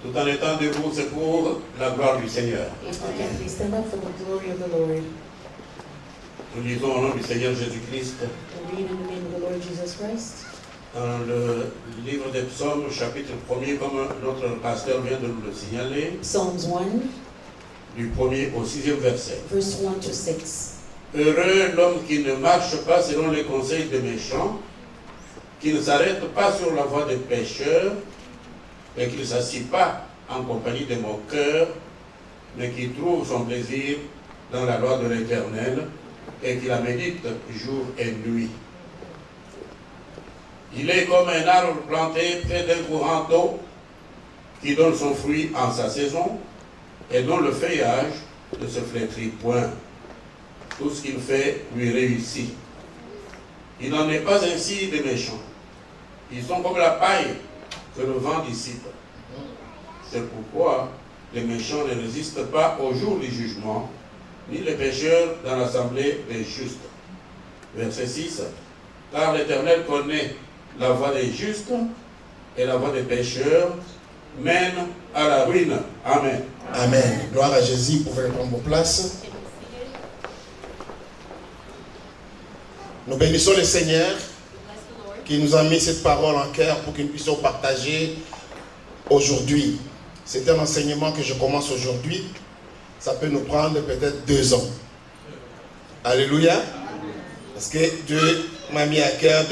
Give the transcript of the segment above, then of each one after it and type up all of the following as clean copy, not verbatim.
Tout en étant debout, c'est pour la gloire du Seigneur. If we can please stand up for the glory of the Lord. Nous lisons au nom du Seigneur Jésus-Christ We read in the name of the Lord Jesus Christ. dans le livre des Psaumes, chapitre 1er, comme notre pasteur vient de nous le signaler, Psalms 1, du 1er au 6e verset. verse 1 to 6. Heureux l'homme qui ne marche pas selon les conseils des méchants, qui ne s'arrête pas sur la voie des pécheurs, et qui ne s'assied pas en compagnie des moqueurs, mais qui trouve son plaisir dans la loi de l'Éternel, et qui la médite jour et nuit. Il est comme un arbre planté près d'un courant d'eau, qui donne son fruit en sa saison, et dont le feuillage ne se flétrit point. Tout ce qu'il fait lui réussit. Il n'en est pas ainsi des méchants. Ils sont comme la paille que le vent dissipe. C'est pourquoi les méchants ne résistent pas au jour du jugement, ni les pécheurs dans l'assemblée des justes. Verset 6. Car l'Éternel connaît la voie des justes, et la voie des pécheurs mène à la ruine. Amen. Amen. Gloire à Jésus. Vous pouvez prendre vos places. Nous bénissons le Seigneur qui nous a mis cette parole en cœur pour que nous puissions partager aujourd'hui. C'est un enseignement que je commence aujourd'hui. Ça peut nous prendre peut-être 2 ans. Alléluia. Parce que Dieu m'a mis à cœur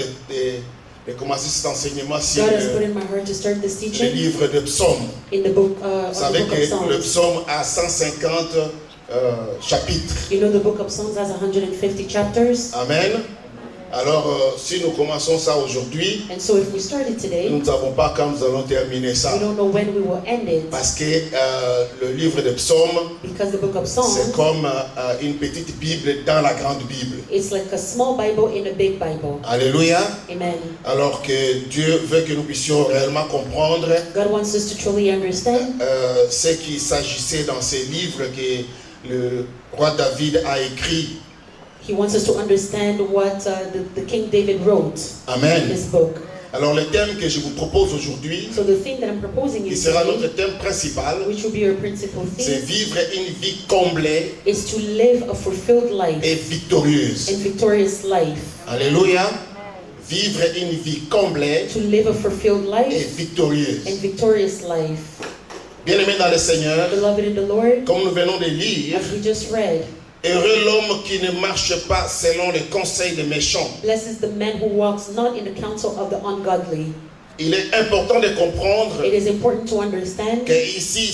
de commencer cet enseignement sur God has put in my heart to start this le teaching livre de Psaumes. in the book, Vous of savez the book of que le Psalms. psaume a 150 chapitres. You know the book of Psalms has 150 chapters. Amen. Alors, si nous commençons ça aujourd'hui, And so if we start it nous today, ne savons pas quand nous allons terminer ça. we don't know when we will end it. Parce que le livre de Psaumes, Because the book of c'est Psalms, comme une petite Bible dans la grande Bible. it's like a small Bible in a big Bible. Alléluia. Amen. Alors que Dieu veut que nous puissions réellement comprendre God wants us to truly understand ce qu'il s'agissait dans ces livres que le roi David a écrit. He wants us to understand what the King David wrote in Amen. his book. Alors le thème que je vous propose aujourd'hui, So the thing that I'm proposing qui you sera today, notre thème principal, which will be our principal c'est theme, vivre une vie comblée is to live a fulfilled life et victorieuse. and victorious life. Alléluia. Vivre une vie comblée To live a fulfilled et life victorieuse. and victorious life. Bien-aimés dans le Seigneur, Beloved in the Lord, comme nous venons de lire, as we just read, heureux l'homme qui ne marche pas selon les conseils des méchants. blessed is the man who walks not in the counsel of the ungodly. Il est important de comprendre It is important to understand qu'ici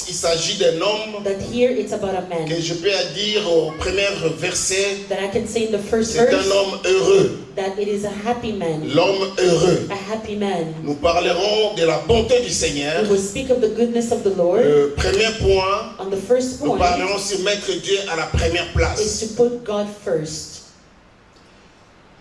il s'agit d'un homme that here it's about a man. que je peux dire au premier verset, That I can say in the first c'est un verse homme heureux. that it is a happy man. L'homme heureux. A happy man. Nous parlerons de la bonté du We Seigneur. will speak of the goodness of the Lord. Le premier point, On the first nous point parlerons sur mettre Dieu à la première is place. to put God first.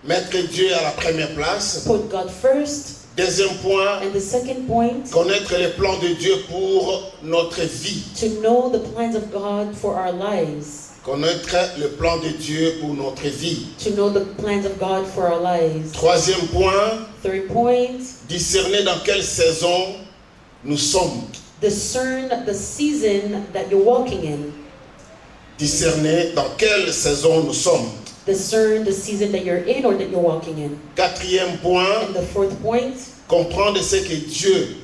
Mettre Dieu à la première place. Put God first. Deuxième point, And the second point, connaître les plans de Dieu pour notre vie. to know the plans of God for our lives. Connaître le plan de Dieu pour notre vie. To know the plans of God for our lives. Troisième point, Third point, discerner dans quelle saison nous sommes. discern the season that you're walking in. Discerner dans quelle saison nous sommes. Discern the season that you're in or that you're walking in. Quatrième point, And the fourth point, comprendre ce que Dieu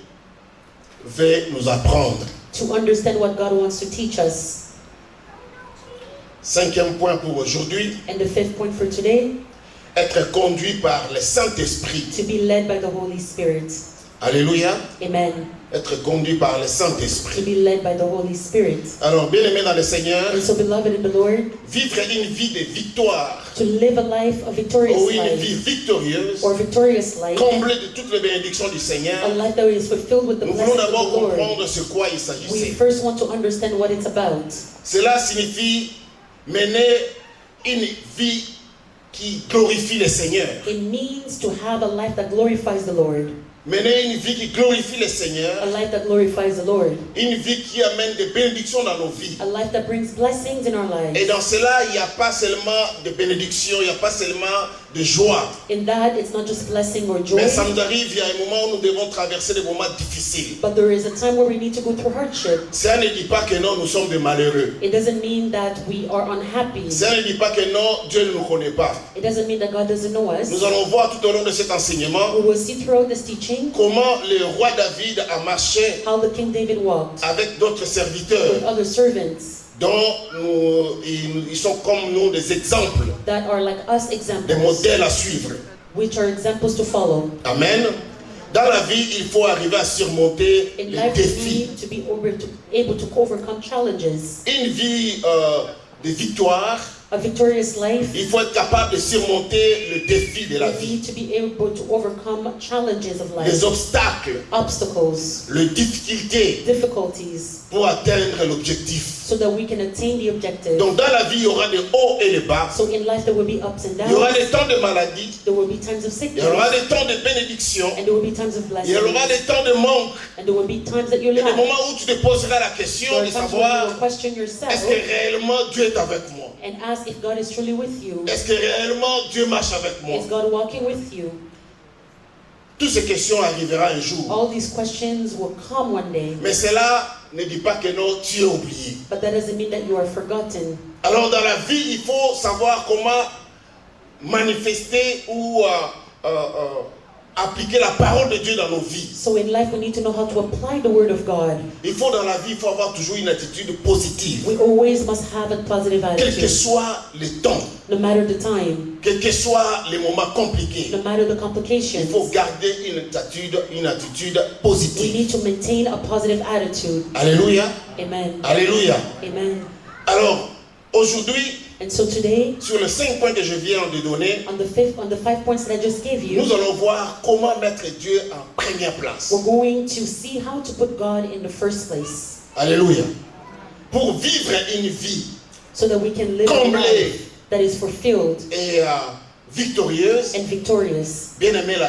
veut nous apprendre. to understand what God wants to teach us. Cinquième point pour aujourd'hui, And the fifth point for today, être conduit par le Saint-Esprit. to be led by the Holy Spirit. Alléluia. Amen. Être conduit par le To Saint-Esprit. be led by the Holy Spirit. Alors, bien-aimés dans le Seigneur, And so, beloved in the Lord, vivre une vie de victoire to live a life, a victorious ou une vie life, victorieuse, or victorious life, comblée de toutes les bénédictions du a Seigneur, life that is fulfilled with the nous voulons blessings of d'abord the Lord, comprendre ce quoi il we s'agissait. first want to understand what it's about. Cela signifie mener une vie qui glorifie le Seigneur. It means to have a life that glorifies the Lord. Mener une vie qui glorifie le A Seigneur, life that glorifies the Lord. une vie qui amène des bénédictions dans nos vies. A life that brings blessings in our Et lives. dans cela, il n'y a pas seulement de bénédictions, il n'y a pas seulement de joie. In that, it's not just blessing or joy, Mais ça nous arrive, il y a un moment où nous devons traverser des moments difficiles. but there is a time where we need to go through hardship. Ça ne dit pas que non, nous sommes des malheureux. It doesn't mean that we are unhappy. Ça ne dit pas que non, Dieu ne nous connaît pas. It doesn't mean that God doesn't know us. Nous allons voir tout au long de cet enseignement We will see throughout this teaching comment le roi David a marché how the King David walked avec d'autres serviteurs with other servants dont ils sont comme nous des exemples, that are like us des examples, modèles à suivre. which are examples to follow. Amen. Dans la vie, il faut arriver à surmonter In les life, we défis. need to be able to overcome challenges. Une vie de victoire, A victorious life, il faut être capable de surmonter le défi de la we vie, need to be able to overcome challenges of les life, obstacles, obstacles, les difficultés difficulties, pour atteindre l'objectif. so that we can attain the objective. Donc dans la vie, il y aura des hauts et des bas. So in life, there will be ups and Il y aura downs. des temps de maladie, There will be times of il y sickness, aura des temps de bénédiction, and there will be times of il y aura blessing, des temps de manque. and there will be times that you Il y a des lack. moments où tu te poseras la question There de are times when you savoir will question yourself est-ce que réellement Dieu est avec moi? and ask if God is truly with you. Est-ce que réellement Dieu marche avec moi? Is God walking with you? Toutes ces questions arriveront un jour. All these questions will come one day, Mais cela ne dit pas que non, tu es oublié. but that doesn't mean that you are forgotten. Alors dans la vie, il faut savoir comment manifester ou appliquer la parole de Dieu dans nos vies. So in life, we need to know how to apply the word of God. Il faut dans la vie, il faut avoir toujours une attitude positive. We always must have a positive Quel que attitude, soit le temps, no matter the time, quels que soient les moments compliqués, no matter the il complications. faut garder une attitude We positive. need to maintain a positive attitude. Alléluia. Amen. Alléluia. Amen. Alors, aujourd'hui, And so today, sur les 5 points que je viens de donner, on the 5 points that I just gave you, nous allons voir comment mettre Dieu en première place. we're going to see how to put God in the first place, Alléluia. Pour vivre une vie so that we can live a comblée life that is fulfilled et victorieuse, and victorious. bien aimé, la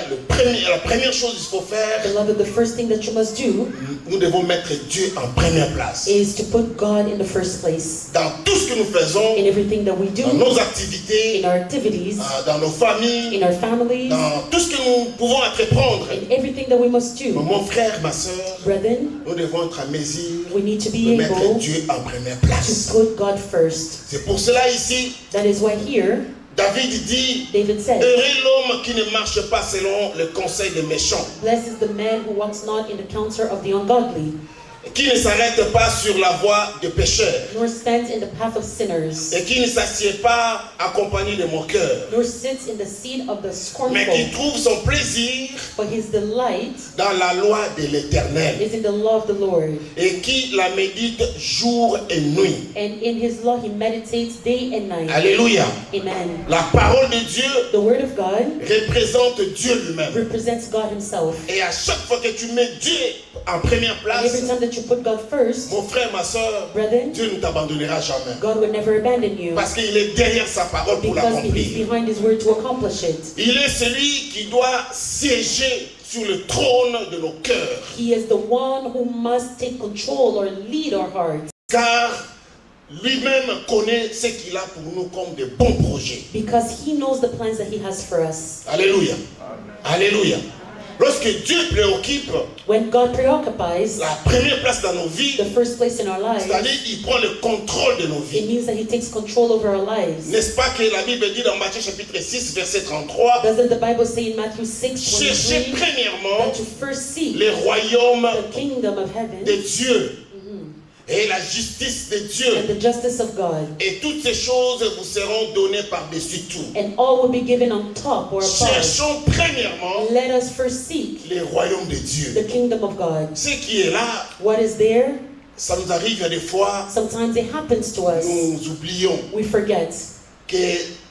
première chose qu'il faut faire, Beloved, the first thing that you must do nous devons mettre Dieu en première place. is to put God in the first place Dans tout ce que nous faisons, in everything that we dans do, nos activités, in our activities, dans nos familles, in our families, dans tout ce que nous pouvons entreprendre. in everything that we must do. Mon frère, ma soeur, Brethren, nous devons être à mesure we need to de be mettre able Dieu en première to place. put God first. C'est pour cela ici, That is why here, David dit, David said, heureux l'homme qui ne marche pas selon le conseil des méchants, blessed is the man who walks not in the counsel of the ungodly, qui ne s'arrête pas sur la voie des pécheurs, nor stands in the path of sinners, et qui ne s'assied pas accompagné de moqueurs, nor sits in the seat of the mais qui scornful, trouve son plaisir but his delight dans la loi de l'Éternel, is in the law of the Lord, et qui la médite jour et nuit. and in his law he meditates day and night. Alléluia. Amen. La parole de Dieu The word of God représente Dieu lui-même. represents God himself. Et à chaque fois que tu mets Dieu en première And every place, time that you put God first, mon frère, ma soeur, brethren, Dieu ne t'abandonnera jamais. God will never abandon you, Parce qu'il est derrière sa parole pour because he is l'accomplir. behind his word to accomplish it. Il est celui qui doit siéger sur le trône de nos cœurs. He is the one who must take control or lead our hearts, Car lui-même connaît ce qu'il a pour nous comme de bons projets. because he knows the plans that he has for us. Alléluia. Alléluia. Lorsque Dieu préoccupe When God preoccupies la première place dans nos vies, the first place in our lives, c'est-à-dire il prend le contrôle de nos it vies. means that he takes control over our lives. N'est-ce pas que la Bible dit dans Matthieu chapitre 6 verset 33, Doesn't the Bible say in Matthew cherchez 6:23 premièrement that you first seek les royaumes the kingdom of heaven de Dieu et la justice de Dieu, and the justice of God, et toutes ces choses vous seront données par-dessus tout. and all will be given on top or above? Cherchons premièrement Let us first seek les royaumes de Dieu. the kingdom of God. Ce qui est là, What is there? ça nous arrive des fois, Sometimes it happens to us. nous oublions We forget que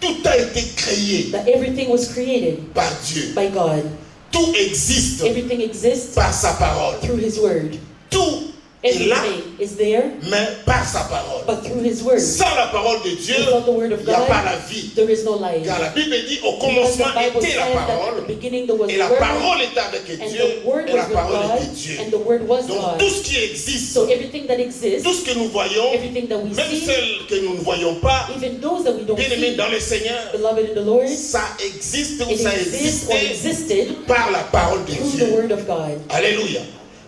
tout a été créé that everything was created par Dieu. by God. Tout existe Everything exists par sa parole. through his word. Tout est là, Everything is there, mais par sa parole. but through His Word. Sans la parole de Dieu, Without the Word of il n'y a God, pas la vie. there is no life. Car la Bible dit au Because commencement the Bible était says la that at parole, the beginning there was et the la Word, parole était avec and Dieu, the Word et la was with parole God, était Dieu. and the Word was Donc God. tout ce qui existe, So everything that exists, tout ce que nous voyons, everything that we même see, celles que nous ne voyons pas, even those that we don't bien aimés see, dans le Seigneur, beloved in the Lord, ça existe ou it ça exists or existait existed par la parole de through the Dieu. Word of God. Alléluia.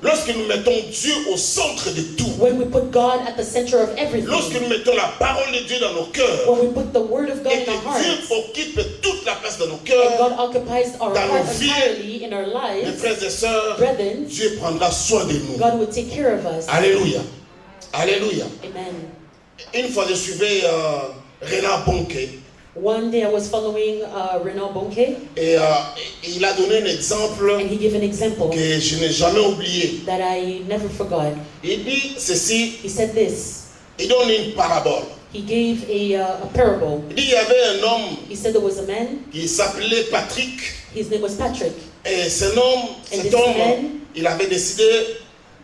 Lorsque nous mettons Dieu au centre de tout, When we put God at the center of lorsque everything, nous mettons la parole de Dieu dans nos cœurs, when we put the Word of God et in que our Dieu hearts, occupe toute la place dans nos and cœurs, God occupies our dans heart nos vies, entirely in our mes lives, frères et sœurs, brethren, Dieu prendra soin de nous. God will take care of us. Alléluia. Alléluia. Amen. Une fois, je suivais Renard Bonke One day I was following Renaud Bonke, et il a donné un exemple and he gave an example que je n'ai jamais oublié. that I never forgot. Il dit ceci, He said this. il donne une parabole. He gave a parable. Il dit il y avait un homme He said there was a man, qui s'appelait Patrick. his name was Patrick. Et cet homme, il avait décidé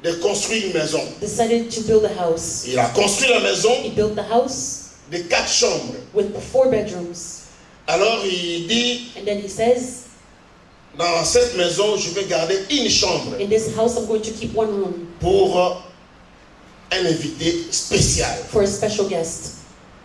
de construire une maison. Decided to build a house. Il a construit la maison He built the house de 4 chambres. with 4 bedrooms. Alors il dit, And then he says, dans cette maison, je vais garder une chambre in this house I'm going to keep one room pour un invité spécial. for a special guest.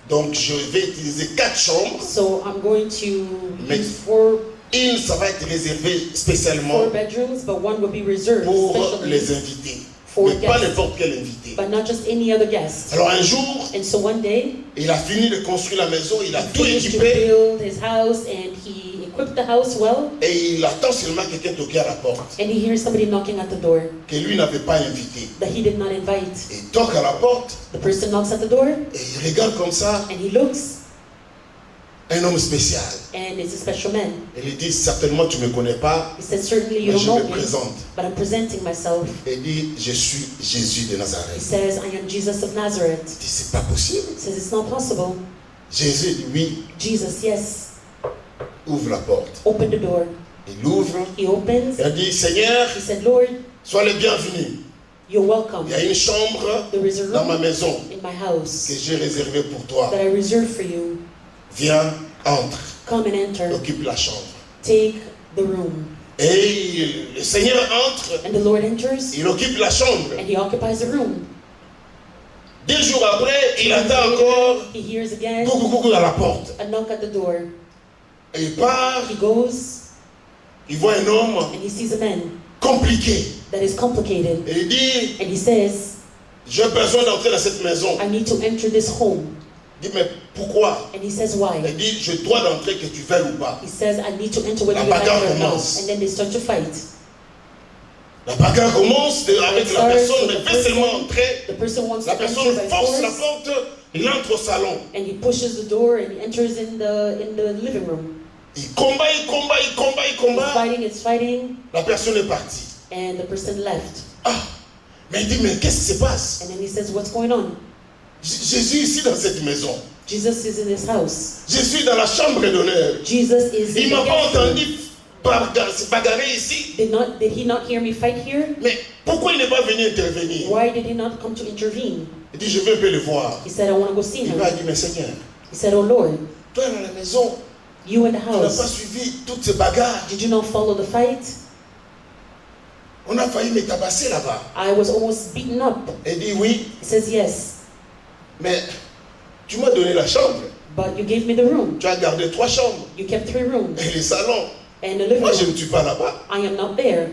Donc je vais utiliser 4 chambres. So I'm going to Mais- use 4 Une, ça va être réservé spécialement bedrooms, but one will be reserved pour les specially, invités. for Mais pas guests. n'importe quel invité. but not just any other guest. Alors un jour, And so one day, il a fini de construire la maison, il a he tout finished to équipé build his house, and he equipped the house well, et il attend seulement quelqu'un toquer à la porte and he hears somebody knocking at the door que lui n'avait pas invité. that he did not invite. Il toque à la porte The person knocks at the door, et il regarde comme ça and he looks, un homme spécial. and it's a special man. Et il dit certainement tu me connais pas, He said, certainly you mais don't je know me me, présente. but I'm presenting myself. Et il dit je suis Jésus de He Nazareth. says, I am Jesus of Nazareth. Il dit c'est pas possible. He says, it's not possible. Jésus dit oui, Jesus, yes. ouvre la porte. Open the door. Il ouvre. He opens. Il a dit Seigneur, He said, Lord, sois le bienvenu. you're welcome. Il y a une chambre There is a dans ma room maison in my house que j'ai réservée pour toi. that I reserve for you. Viens, entre, Come and enter. occupe la chambre. Take the room. Et le Seigneur entre, And the Lord enters, il occupe la chambre. and he occupies the room. 2 jours après, il attend encore, He hears again coucou, coucou à la porte. a knock at the door. Et il part, He goes, il voit un homme and he sees a man compliqué. that is complicated. Et il dit, And he says, j'ai besoin d'entrer dans cette maison. I need to enter this home. Il dit, mais pourquoi? And he says, why? Il dit, je dois d'entrer que tu veuilles ou pas. He says, I need to enter whether La you like bagarre it or not. commence. And then they start to fight. La bagarre commence avec la personne, mais fait seulement entrer. The person wants La to enter personne by force la force, porte, il entre au salon. and he pushes the door and he enters in the living room. Il combat, il combat, il combat, il It's combat. it's fighting, La personne est partie. and the person left. Ah, mais il dit, mais qu'est-ce qui se passe? And then he says, what's going on? Jésus est ici dans cette maison. Jesus is in his house. Je suis dans la chambre d'honneur. Jesus is Il in ne m'a the pas guest room. entendu se bagarrer ici. Did he not hear me fight here? Mais pourquoi il n'est pas venu intervenir? Why did he not come to intervene? Il dit, je vais un peu le voir. He said, I want to go see Il him. m'a dit, mais Seigneur, He said, oh Lord, toi dans la maison, you in the tu n'as pas house, suivi toutes ces bagarres. did you not follow the fight? On a failli me tabasser là-bas. I was almost beaten up. Il dit, oui, He says, yes, mais tu m'as donné la chambre. but you gave me the room. Tu as gardé 3 chambres. You kept 3 rooms Et les salons. and the living Moi, je room. ne suis pas là-bas. I am not there.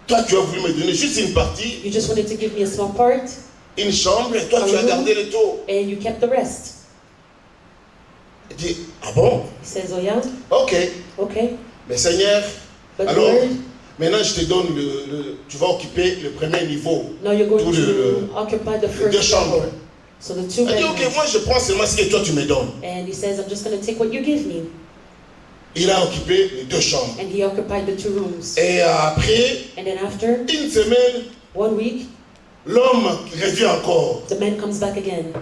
Toi, tu as voulu me donner juste une partie, You just wanted to give me a small part, une chambre, et toi, tu as gardé le tout. and you kept the rest. Il dit, ah bon? He says, oh yeah, Ok. okay. Mais Seigneur, But alors, Lord, maintenant, je te donne tu vas occuper le premier niveau. now you're going Tout to occupy the Les 2 first chambres. level. So the 2 Il dit, bedrooms. ok, moi, je prends seulement ce que toi, tu me donnes. And he says, I'm just going to take what you give me. Il a occupé les 2 chambres. And he occupied the 2 rooms. Et après, And then after une semaine, 1 week, l'homme revient encore. the man comes back again.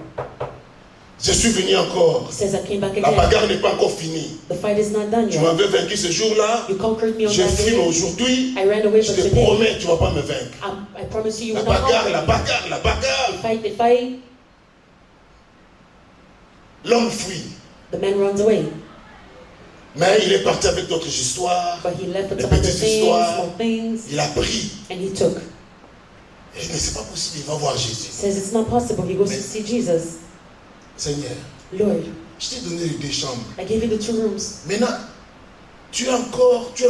Je suis venu encore. He says, I came back La again. bagarre n'est pas encore finie. The fight is not done Tu yet. m'avais vaincu ce jour-là. You conquered me on J'ai that fui, mais day. aujourd'hui, I ran away, je but te today, promets, tu ne vas pas me vaincre. I promise you, you La will not bagarre, conquer la me. bagarre, la bagarre. They fight. L'homme fuit. The man runs away. Mais il est parti avec d'autres histoires. But he left with Des some other petites things, histoires. small things, Il a pris. and he took. Et mais c'est pas possible, il va voir Jésus. Says it's not possible. He goes to see Jesus. Seigneur, Lord, je t'ai donné les 2 chambres. I gave you the 2 rooms. Maintenant, tu n'as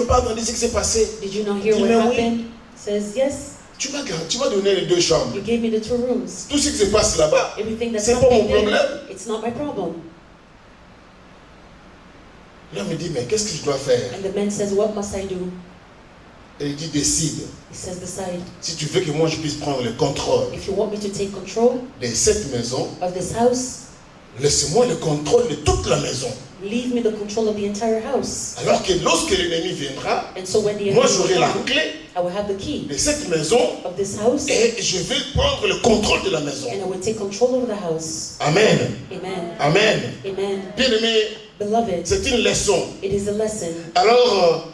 pas entendu ce qui s'est passé. Did you not hear Dis, what mais oui. happened? Says yes. Tu m'as donné les 2 chambres. You gave me the 2 rooms. Tout ce qui se passe là-bas, Everything that's c'est pas mon happening there, problème. it's not my problem. L'homme me dit, mais qu'est-ce que je dois faire? And the man says, what must I do? Et il dit, décide. He says, decide. Si tu veux que moi je puisse prendre le contrôle If you want me to take control de cette maison, of this house, laisse-moi le contrôle de toute la maison. leave me the control of the entire house. Alors que lorsque l'ennemi viendra, And so when the moi enemy j'aurai la comes, clé I will have the key de cette maison of this house, et je vais prendre le contrôle de la maison. and I will take control of the house. Amen. Amen. Amen. Amen. Bien aimé, Beloved, c'est une leçon. it is a lesson. Alors,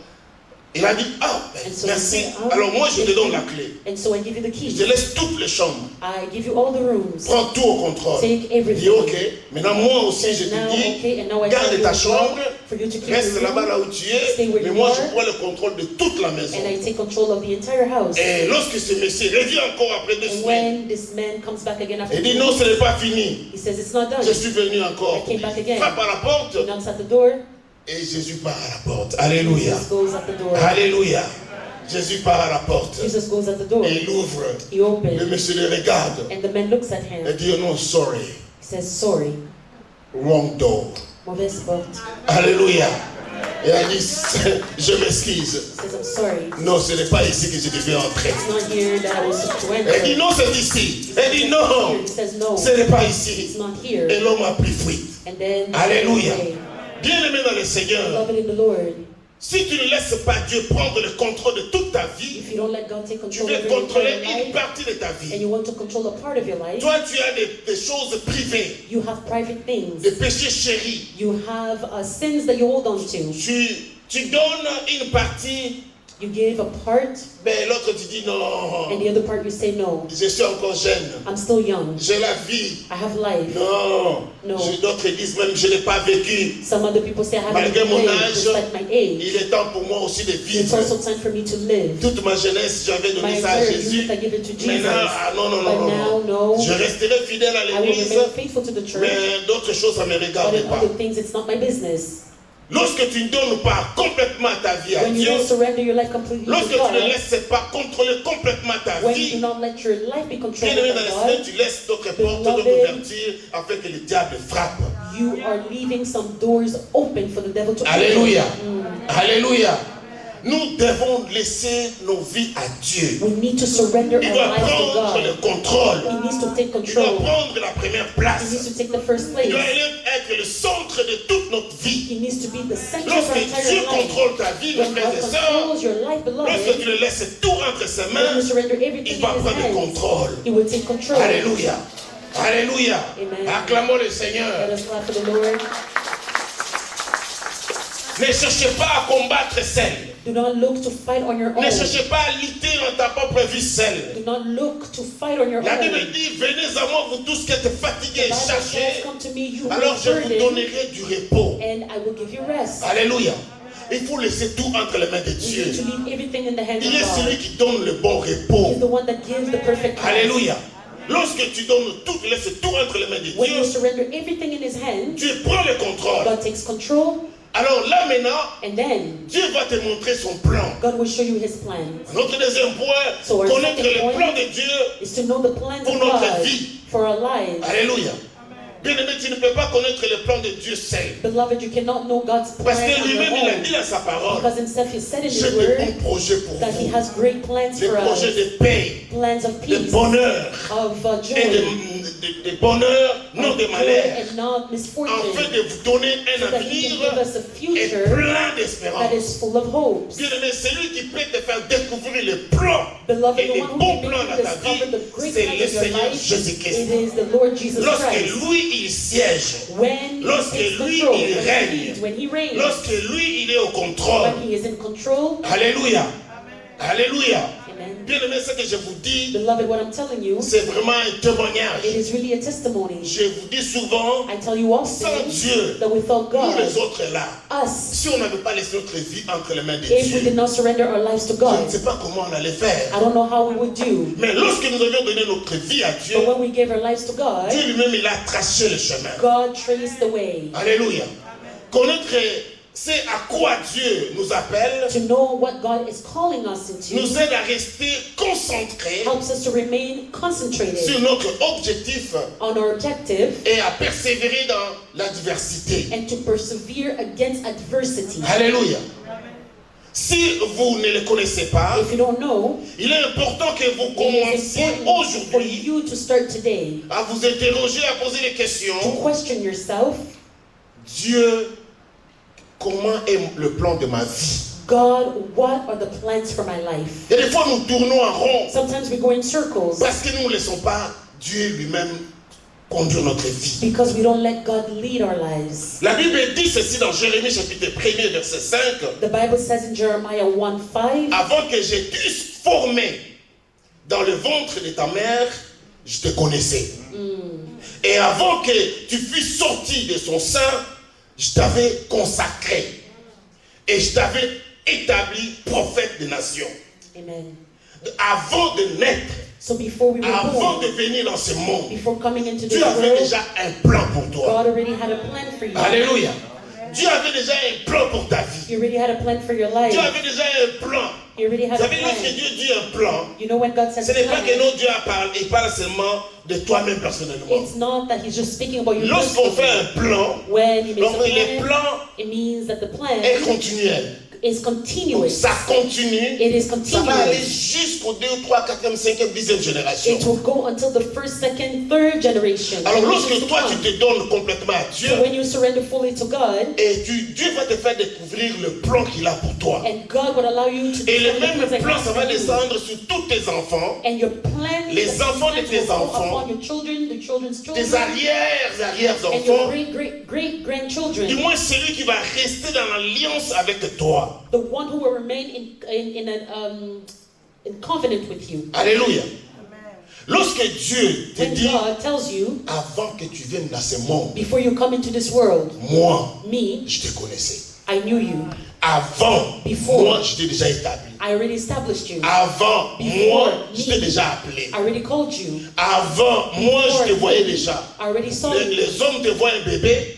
il a dit, ah, And so merci. he said, "Ah, Alors moi je te thank donne you." la clé. And so I give you the Je te key. laisse toutes les chambres. I give you all the rooms. Prends tout au contrôle. Take Il dit, everything. ok. Maintenant moi aussi je Says te now, dis, okay, and now I tell garde you ta as well chambre, for you to keep reste your là-bas room, là où tu es, stay where mais you moi are. je prends le contrôle de toute la maison. and I take control of the entire house. Et lorsque ce monsieur revient encore après 2 And semaines, when this man comes back again after il dit 2 non, weeks, ce n'est pas fini. he says it's not done. Je suis venu encore. I came back again. Il frappe à la porte He knocks at the door. et Jésus part à la porte. Alléluia. Jesus goes at the door. Alléluia. Jésus part à la porte Jesus goes at the door. et il ouvre. He Le opens. monsieur le regarde And the man looks at et him. dit oh non, sorry, He says, sorry. wrong door. Mauvaise porte. Alléluia. Et elle dit je m'excuse. He says, I'm sorry. Non, ce n'est pas ici que je devais entrer. It's not here that I was to Elle dit enter. non, c'est ici. Elle dit non, He says, no, ce n'est pas it's ici. not here. Et l'homme a pris fuite. And then, Alléluia. okay. Bien-aimé dans le Seigneur, Beloved in the Lord, si tu ne laisses pas Dieu prendre le contrôle de toute ta vie, if you don't let God take tu control veux of your contrôler entire une life, partie de ta and vie. you want to control a part of your life, Toi, tu as des choses privées, you have private things. des péchés chéris. You have sins that you hold on to. Tu donnes une partie, You give a part, mais l'autre tu dis non, and the other part you say, no, je suis encore jeune, I'm still young. j'ai la vie. I have life. Non, No. D'autres disent même je n'ai pas vécu. Some other people say I haven't Malgré mon lived, âge, despite my age. il est temps pour moi aussi de It's vivre. also time for me to live. Toute ma jeunesse, j'avais donné My ça à entire Jésus. youth, I give it to Jesus. Maintenant, ah non, non, But non, now, non. no, Je resterai fidèle à I will l'église, remain faithful to the church, mais d'autres choses, ça ne me but regarde in pas. other things, it's not my business. Lorsque tu ne donnes pas complètement ta vie à When you Dieu, don't surrender your life completely lorsque to tu ne God, laisses pas contrôler complètement ta when you do vie, not let your life be controlled bien-aimé by dans le God, Seigneur, tu laisses d'autres portes, d'autres ouvertures afin que le diable frappe. you are leaving some doors open for the devil to Alléluia. open. Alléluia. Nous devons laisser nos vies à Dieu. We need to surrender Il our doit lives to prendre le God. contrôle. He needs to take Il doit control. prendre la première He place. needs to take the first Il doit place. être le centre de toute notre vie. He needs to be the center of our Lorsque entire Dieu life. contrôle ta vie, mes When frères God et sœurs, controls your life, lorsque beloved, tu le laisses tout entre ses when mains, you surrender il everything va in His prendre le hands, contrôle. He will take control. Alléluia. Alléluia. Amen. Acclamons le Let Seigneur. us clap for the Lord. Ne cherchez pas à combattre seul. Do not look to fight on your Ne own. cherchez pas à lutter dans ta propre vie seule. Do not look to fight on your La own. Bible dit, venez à moi, vous tous qui êtes fatigués The et Bible says, chargés, come to me, you who alors are je vous burdened, donnerai du repos. and I will give you rest. Alléluia. Il faut laisser tout entre les mains de You need Dieu. to leave everything in the hands Il est of celui God. qui donne le bon He's repos. the one that gives the perfect rest. Alléluia. Lorsque tu donnes tout, tu laisses tout entre les mains de When you Dieu, surrender everything in His hands, Dieu prend le contrôle. God takes control, Alors là maintenant, and then Dieu va te montrer son plan. God will show you His plans. Notre deuxième point, So our connaître second le point plan de Dieu. is to know the plans Pour of notre God vie. for our lives. Alléluia. Bien-aimé, tu ne peux pas connaître le plan de Dieu seul. Beloved, you cannot know God's plan Parce que on lui-même, il a your dit own. dans sa parole, Because Himself He said in j'ai His de bons Word projets pour that He vous. has great plans Des for projets us, de paix, plans of de peace, bonheur of et joy, de bonheur, non de of joy malheur, and not afin misfortune, de vous donner un so that He can avenir give us a et future plein that d'espérance. is full of hopes. Bien-aimé, celui qui peut te faire découvrir le plan Beloved, et the les one who bons can plans make dans you ta discover the vie, great c'est plans le of your Seigneur life, Jésus-Christ. it is the Lord Jesus Lorsque Christ. lui, lui, il siège. When he Lorsque takes lui, control, il when he règne. leads, when he reigns, Lorsque lui, il est au contrôle. when he is in control. Alléluia. Alléluia. Amen. Bien aimé, ce que je vous dis, Beloved, what I'm telling you, c'est vraiment un témoignage. it is really a testimony. Je vous dis souvent, I tell you sans often Dieu, that without nous les God, autres là, us, si on n'avait pas laissé notre vie entre les mains de if we Dieu, did not surrender our lives to je ne God, sais pas comment on allait faire. I don't know how we would do. Mais lorsque nous avions donné notre vie à Dieu, But when we gave our lives to God, Dieu lui-même, il a tracé le chemin. God traced the way. Alléluia. Connaître, c'est à quoi Dieu nous appelle, To know what God is calling us into nous aide à rester concentrés helps us to remain concentrated sur notre objectif on our objective et à persévérer dans l'adversité. and to persevere against adversity. Alléluia. Si vous ne le connaissez pas, If you don't know, il est important que vous it is commenciez important for aujourd'hui you to start today à vous interroger, à poser des questions. to question yourself. Dieu, comment est le plan de ma vie? God, what are the plans for my life? Et des fois, nous tournons en rond Sometimes we go in circles parce que nous ne laissons pas Dieu lui-même conduire notre vie. because we don't let God lead our lives. La Bible dit ceci dans Jérémie chapitre 1er verset 5. The Bible says in Jeremiah 1:5, Avant que je t'eusse formé dans le ventre de ta mère, je te connaissais. Et avant que tu fusses sorti de son sein, je t'avais consacré. Et je t'avais établi prophète des nations. Amen. Avant de naître, So before we were avant born, de venir dans ce monde, before coming into this Dieu avait world, déjà un plan pour toi. God already had a plan for you. Alléluia. Dieu avait déjà un plan pour ta vie. He already had a plan for your life. Dieu avait déjà un plan. He already Vous had a savez, lorsque plan. Dieu dit un plan, You know when God says ce n'est pas que plan, non, Dieu il parle seulement de toi-même personnellement. it's not that He's just speaking about you Lorsqu'on fait personally. un plan, When He makes donc a le plan, plan it means that the est plan continuel. is Donc continuous. ça continue. It is Ça va aller continuous. jusqu'au 2, 3, 4e, 5e, 10e génération. It will go until the first, second, third generation. Alors lorsque Generations to toi come. tu te donnes complètement à Dieu, So when you surrender fully to God, et Dieu va te faire découvrir le plan qu'il a pour toi. and God will allow you to Et le discern the même plans that He plan, has ça for va you. descendre sur tous tes enfants, And your plan, Les the enfants de plans tes will go enfants, upon your children, the children's tes children, arrières and your enfants, great du grandchildren. moins celui qui va rester dans l'alliance avec toi. The one who will remain in covenant with you. Alléluia. Lorsque Dieu te When dit, God tells you, avant que tu viennes dans ce monde, before you come into this world, moi, me, je te connaissais. I knew you. Avant, Before. moi, je t'ai déjà établi. I already established you. Avant, Before moi, je me. t'ai déjà appelé. I already called you. Avant, moi, je te Before voyais me. déjà. I already saw Les, you. les hommes te voient un bébé,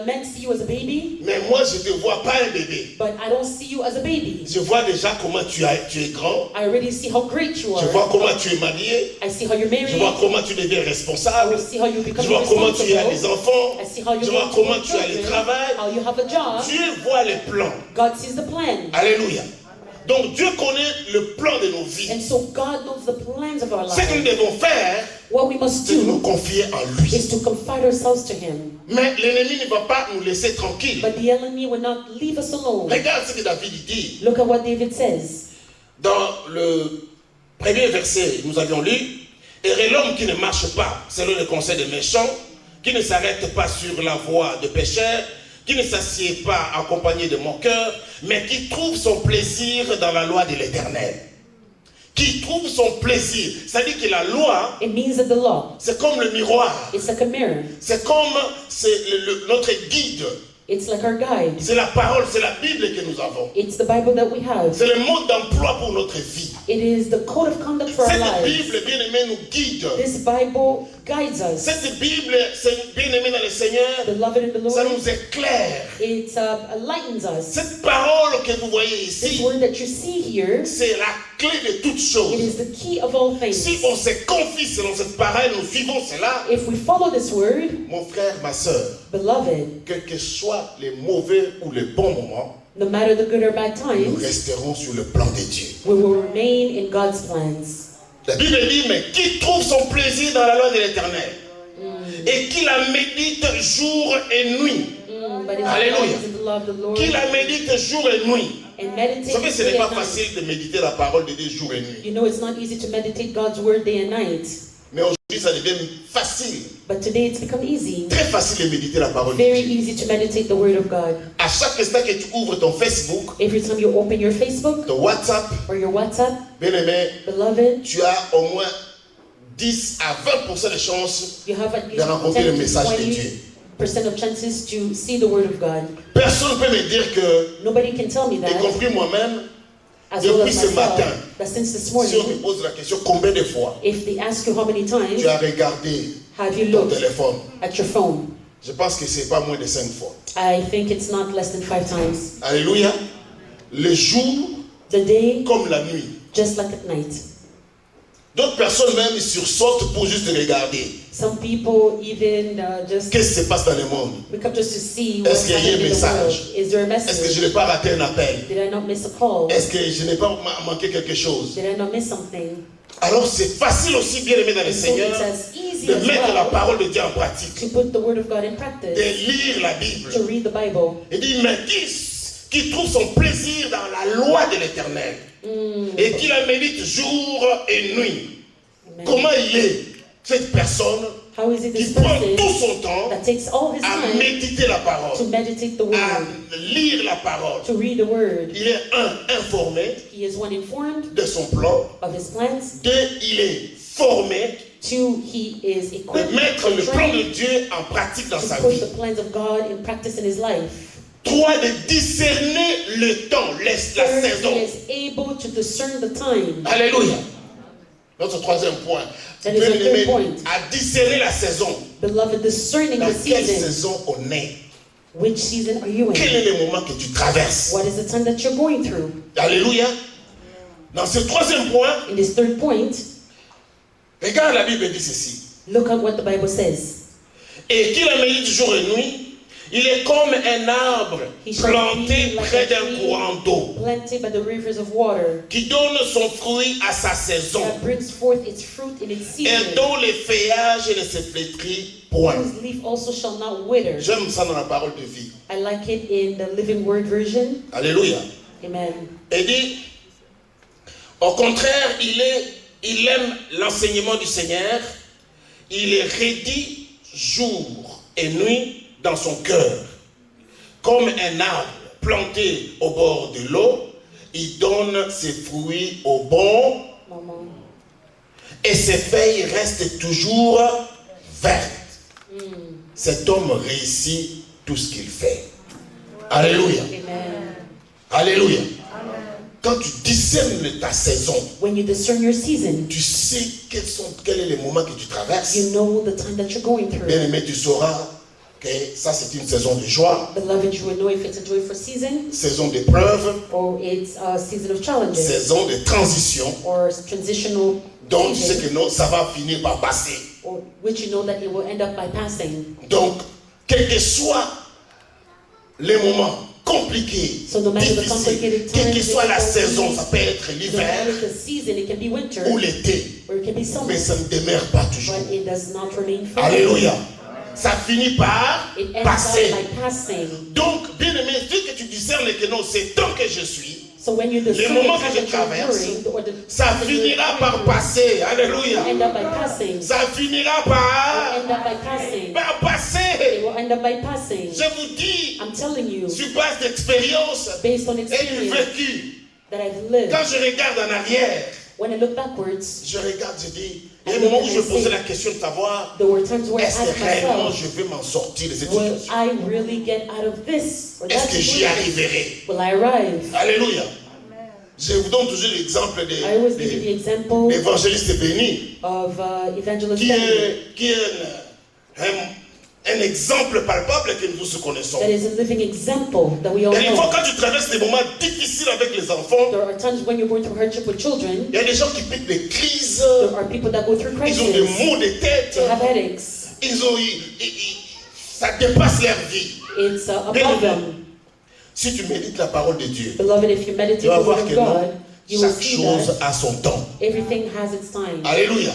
Men see you as a baby, mais moi, je ne te vois pas un bébé. but I don't see you as a baby. Je vois déjà comment tu es grand. I already see how great you Je are. vois comment tu es marié. I see how you're married. Je vois comment tu deviens I responsable. will see how you become Je vois comment tu as les responsible. enfants. I see how you Je vois go to comment your tu as le children, travail. how you have a job. Dieu voit les plans. God sees the plan. Alléluia. Donc Dieu connaît le plan de nos vies. And so God knows the plans of our Ce que nous lives. devons faire, What we must c'est de nous do confier en lui. is to confide ourselves to Him. Mais l'ennemi ne va pas nous laisser tranquilles. But the enemy will not leave us alone. Regarde ce que David dit. Look at what David says. Dans le premier verset, nous avions lu, « Et l'homme qui ne marche pas selon le conseil des méchants, qui ne s'arrête pas sur la voie de pécheurs, qui ne s'assied pas accompagné de moqueurs, mais qui trouve son plaisir dans la loi de l'Éternel. » Qui trouve son plaisir. C'est-à-dire que la loi, It means that the law, c'est comme le miroir. it's like a mirror. C'est comme notre guide. It's like our guide. C'est la parole, c'est la Bible que nous avons. It's the Bible that we have. C'est le mode d'emploi pour notre vie. It is the code of conduct for our Cette lives. Bible, bien aimé, nous guide. This Bible guides us. Cette Bible, bien aimé dans le Seigneur, Beloved in the ça Lord, nous éclaire. it enlightens us. Cette parole que vous voyez This ici, word that you see here, c'est la clé de toutes it choses. is the key of all Si things. on se confie selon cette parole, nous vivons cela, If we follow this word, mon frère, ma soeur, beloved, quels que soient les mauvais ou les bons moments, no matter the good or bad nous times, resterons sur le plan de Dieu. we will remain in God's plans. La Bible dit, mais qui trouve son plaisir dans la loi de l'Éternel et qui la médite jour et nuit. But Alléluia. in the law of the Lord Qui la médite jour et nuit. and Vous meditate savez, ce day n'est pas and night. facile de méditer la parole de Dieu jour et nuit. You know, it's not easy to meditate God's word day and night. Mais ça devient facile. But today it's become easy. Très facile de méditer la parole de Very Dieu. easy to meditate the Word of God. À chaque instant que tu ouvres ton Facebook, Every time you open your Facebook ton WhatsApp, or your WhatsApp, bien aimé, beloved, tu as au moins 10 à 20% de chances you have at de least rencontrer le 10 to message de Dieu. 20% of chances to see the Word of God. Personne ne peut me dire que, Nobody can tell me y that, compris moi-même, as well depuis as ce myself, matin, that since this si on te morning, pose la question combien de fois if they ask you how many times tu as regardé have you ton looked téléphone, at your phone, je pense que ce n'est pas moins de 5 fois. I think it's not less than 5 times. Alléluia. Le jour The day, comme la nuit. just like at night. D'autres personnes même sursautent pour juste regarder. Some people even just Qu'est-ce qui se passe dans le monde? wake up just to see Est-ce what's qu'il y a happening un in the message? world. Is there a Est-ce que je message? n'ai pas raté un appel? Did I not miss a call? Est-ce que je n'ai pas manqué quelque chose? Did I not miss something? Alors c'est facile aussi, bien aimé dans le And so Seigneur, it's as easy de as mettre la well parole de Dieu en pratique, to put the Word of God in de practice, lire la Bible. to read the Bible. Il dit, mais qui trouve son plaisir dans la loi de l'Éternel et qui la médite jour et nuit. Amen. Comment il est cette personne How is it qui this prend tout person son temps that takes all his à time méditer la to parole, meditate the à Word, lire la parole? to read the Word? Il est informé He is one, informed de son plan. of his plans. Deux, il est formé Two, he is de equipped mettre and le plan de trained Dieu en pratique dans to sa put vie. the plans of God in practice in his life. Trois, de discerner le temps, la Third, saison. he is able to discern the time. Alléluia. Notre troisième point. That is our third Bien-aimé, point. à discerner la saison. Beloved, discerning Dans the quelle season. saison on est? Which season are you Quel in? est le moment que tu traverses? What is the time that you're going through? Alléluia. Dans ce troisième point, In this third point, regarde la Bible dit ceci. look at what the Bible says. Et qui la médite jour et nuit, il est comme un arbre He shall planté be like près a d'un tree courant d'eau planted by the rivers of water qui donne son fruit à sa saison that brings forth its fruit in its et season, dont les feuillages ne se flétrit point. whose leaf also shall not wither. J'aime ça dans la parole de vie. I like it in the Living Word version. Alléluia. Amen. Et dit, au contraire, il aime l'enseignement du Seigneur, il est rédit jour et nuit dans son cœur. Comme un arbre planté au bord de l'eau, il donne ses fruits au bon Maman. et ses feuilles restent toujours vertes. Cet homme réussit tout ce qu'il fait. Alléluia. Amen. Alléluia. Quand tu discernes ta saison, When you discern your season, tu sais quel est le moment que tu traverses. you know the time that you're going through. Bien aimé, tu sauras que ça c'est une saison de joie, Beloved, you will know if it's a joyful season saison d'épreuve, or it's a season of challenges saison de transition. or transitional Donc tu sais season, que non, ça va finir par passer. or which you know that it will end up by passing. Donc, quel que soit les moments compliqués, So no matter the difficiles, complicated quelle que times, soit la difficulties, saison, ça peut être No l'hiver matter the season, it can be winter ou l'été, or it can be summer, mais ça ne demeure pas toujours. but it does not remain forever. Alléluia. Ça finit par It ends passer. up by passing. Donc, bien aimé, dès que tu discernes que non, c'est tant que je suis, So when you discern moments the time que je that you're traverse, enduring, or the ça time that you're finira par enduring, passer. Alléluia. end up by passing. Ça finira It par will end up by passing. passer. It will end up by passing. Je vous dis, I'm telling you, sur base d'expérience based on et du experience vécu, that I've lived, quand je regarde en arrière, when I look backwards, je regarde, je dis, il y a un moment où je me posais la question de savoir, there were times where I est-ce asked que réellement myself, je vais m'en sortir de cette will situation? I really get out of this or that Est-ce que j'y situation? arriverai? Will I arrive? Alléluia. Je vous donne toujours l'exemple I always give you the de example l'évangéliste béni, of Evangelist qui Benny. est un exemple palpable que nous tous connaissons. That is a living example that we all Et une fois know. quand tu traverses des moments difficiles avec les enfants, There are times when you're going through hardship with children. il y a des gens qui piquent des crises, There are people that go through ils ont des crises. maux de tête, They have headaches. ça dépasse leur vie. It's above them. Si tu médites la parole de Dieu, Beloved, if you meditate tu vas the voir word que of non, God, you will chaque see chose that a son temps. everything has its time. Alléluia.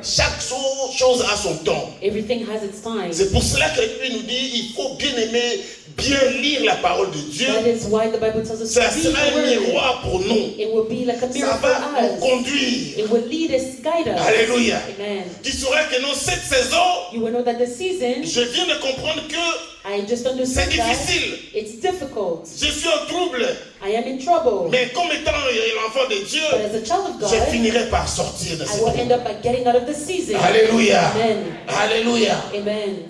Chaque chose chose a son temps. Everything has its time. C'est pour cela que lui nous dit, il faut bien aimer, bien lire la parole de Dieu. That is why the Bible tells us to Ça read sera the un word. miroir pour nous. It will be like a Ça mirror for va nous us. conduire. It will lead us, guide us. Alléluia. Amen. Tu sauras que dans cette saison, You will know that the season, je viens de comprendre que I just c'est understand that difficile. it's difficult. Je suis en trouble. I am in trouble. Mais comme étant l'enfant de Dieu, But as a child of je God, finirai par sortir de I cette will trouble. end up by getting out of the season. Alléluia. Amen. Alléluia. Amen.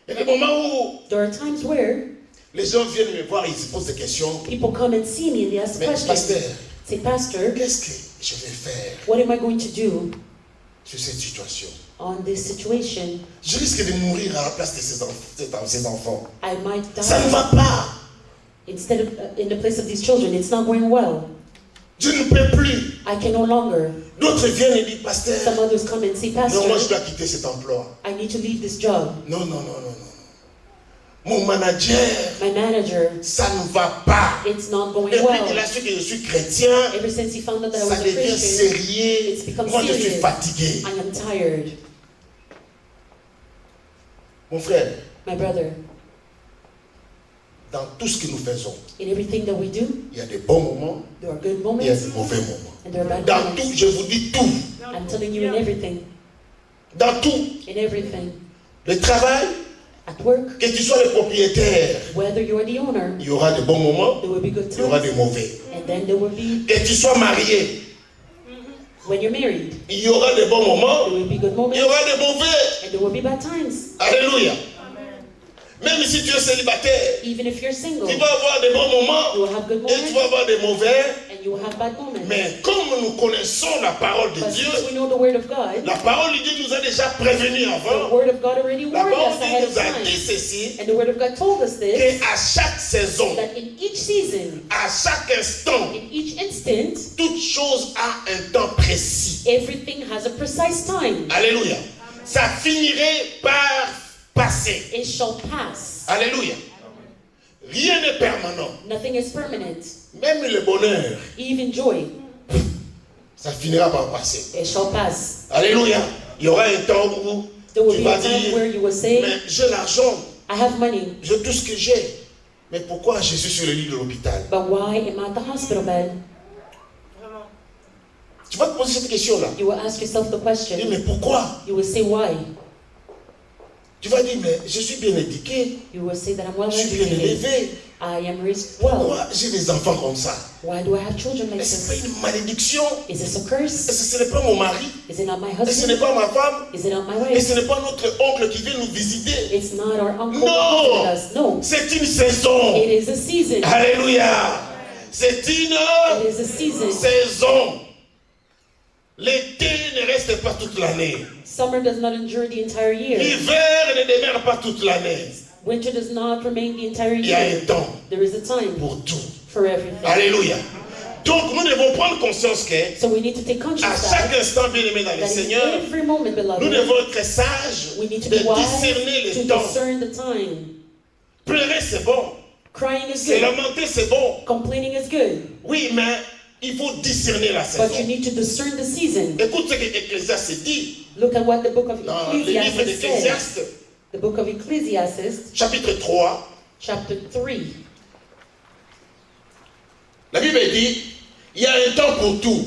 Il y a des moments où There are times where les gens viennent me voir et ils se posent des questions. people come and see me and they ask Mais questions. pasteur, Say, Pastor, qu'est-ce que je vais faire what am I going to do sur cette situation? on this situation? Je risque de mourir à la place de ces enfants. I might Ça ne die va pas. instead of in the place of these children. It's not going well. Je ne peux plus. I can no longer. D'autres viennent et disent, pasteur, Some others come and say, non, moi je Pastor, dois quitter cet emploi. I need to leave this job. Non, non, non, non, non. Mon manager, My manager, ça ne va pas. it's not going Depuis well. qu'il a su que je suis chrétien, Ever since he found out that I ça was a devient Christian, sérieux. it's become Moi je suis serious. fatigué. I am tired. Mon frère, My brother, dans tout ce que nous faisons, in everything that we do, il y a des bons moments, there are good il y a moments des mauvais moments. and there are bad Dans moments. tout, je vous dis tout. I'm telling you, in everything, Dans tout, in everything, le travail, at work, que tu sois le propriétaire, whether you are the owner, il y aura des bons moments, there will be good il y aura times, des mauvais. and then there will be, Que tu sois marié, when you're married, il y aura des bons moments, there will be good il y moments, aura des mauvais. and there will be bad times. Alléluia. Même si tu es célibataire, Even if you're single, tu vas avoir des bons moments you will have good et tu moments, vas avoir des mauvais. and you will have bad moments. Mais comme nous connaissons la parole de But Dieu, since we know the word of God, la parole de Dieu nous a déjà prévenus the avant. word of God already La warned parole us de ahead Dieu of nous a time. dit ceci, And the word of God told us this, qu'à chaque saison, that in each season, à chaque instant, in each instant, toute chose a un temps précis. everything has a precise time. Alléluia. Ça finirait par passer. It shall pass. Alléluia. Rien n'est permanent. Nothing is permanent. Même le bonheur, Even joy, ça finira par passer. it shall pass. Alléluia. Il y aura un temps où There will tu be vas a time dire, where you will say, mais j'ai l'argent, I have money, j'ai tout ce que j'ai. Mais pourquoi je suis sur le lit de l'hôpital? but why am I at the hospital bed? Tu vas te poser cette question-là. You will ask yourself the Tu dis, question. mais pourquoi? You will say, why? Tu vas dire, mais je suis bien éduqué, You will say that I'm well je suis bien educated. élevé. I am raised well. Pourquoi j'ai des enfants comme ça? Why do I have children like Est-ce que c'est this? pas une malédiction? Is this a Est-ce curse? que ce n'est pas mon mari? Is it not my Est-ce que ce n'est husband? pas ma femme? Is it not my Et ce wife? n'est pas notre oncle qui vient nous visiter? It's not our uncle No. who visited us. No. C'est une saison. It is a season. Alléluia. C'est une It is a season. saison. L'été ne reste pas toute l'année. Summer does not endure the entire year. L'hiver ne demeure pas toute l'année. Winter does not remain the entire Il y a year. un temps There is a time pour tout. for everything. Alléluia. Donc nous devons prendre conscience que So we need to take à conscious chaque that, instant, bien aimé dans le that in Seigneur, every moment, nous beloved, devons être sages we need to de be wise discerner to le temps. discern the time. Pleurer c'est bon, Crying is se good. lamenter c'est bon. Complaining is good. Oui, mais il faut discerner la But you saison. need to discern the season. Écoute ce que Ecclésiaste dit Look at what the book of dans le livre Ecclesiastes says. d'Ecclésiaste, The book of Ecclesiastes, chapitre 3. chapter 3. La Bible dit, il y a un temps pour tout.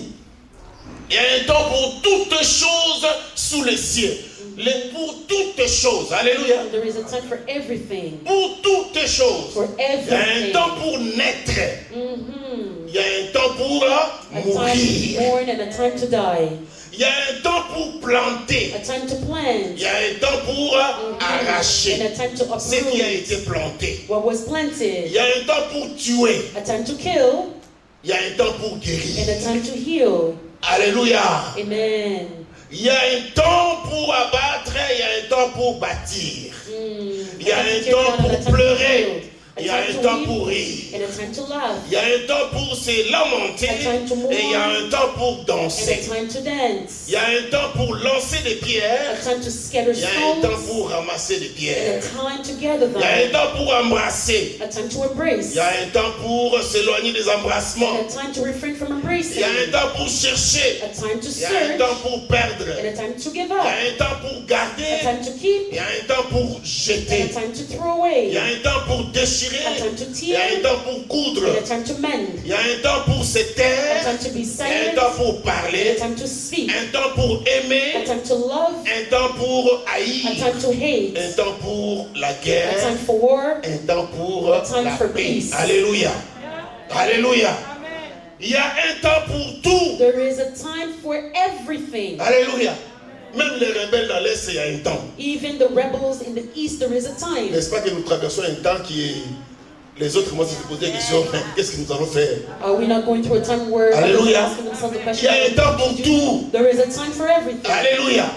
Il y a un temps pour toutes choses sous les cieux. Pour toutes choses. Alléluia. There is a time for everything. Pour toutes choses. For Il y a un everything. temps pour naître. Mhm. Il y a un temps pour A time to be mourir. born and a time to die. Il y a un temps pour planter. A time to plant. Il y a un temps pour And arracher a time to ce qui a uproot été planté. what was Il planted. y a un temps pour tuer. A time to kill Il y a un temps pour and guérir. a time to heal. Alléluia. Amen. Il y a un temps pour abattre, il y a un temps pour bâtir. Il y a A time un to tear temps down and a pour time to pleurer. build. Il y a un temps pour rire. and a time to laugh, Il y a un temps pour se lamenter. A time to mourn. Et il y a un temps pour and danser. a time to dance, Il y a un temps pour lancer des a pierres. time to scatter Il y a un temps stones, pour ramasser des and a pierres. time to gather Il y a un them, temps pour embrasser. a time to embrace, Il y a un temps pour s'éloigner des embrassements. and a time to refrain from Il embracing, y a un temps pour chercher. a time to Il y a un search, temps pour perdre. and a time to give Il y up, a un temps pour a garder. time to keep, Il y a un temps pour and a jeter. time to throw away, Il y a un temps pour déchirer. a time to Il y a un tear, temps pour coudre. and a time to mend, Il y a un temps pour se a taire. time to be Il y a un silent, temps pour and parler. a time to speak, Un temps pour a aimer. time to love, Un temps pour a haïr. time to hate, Un temps pour la a guerre. time for war, Un temps pour A time la for paix. peace. Alléluia. Alléluia. Il y a un temps pour tout. there is a time for everything. Alléluia. Même les rebelles dans l'Est, il y a un temps. Even the rebels in the east, there is a time. N'est-ce pas que nous traversons un temps qui est... Les autres commencent à se poser des questions. Mais qu'est-ce que nous allons faire? Are we not going through a time where others are Alléluia. asking themselves the Il question? y a un temps pour tout. There is a time for everything. Alléluia.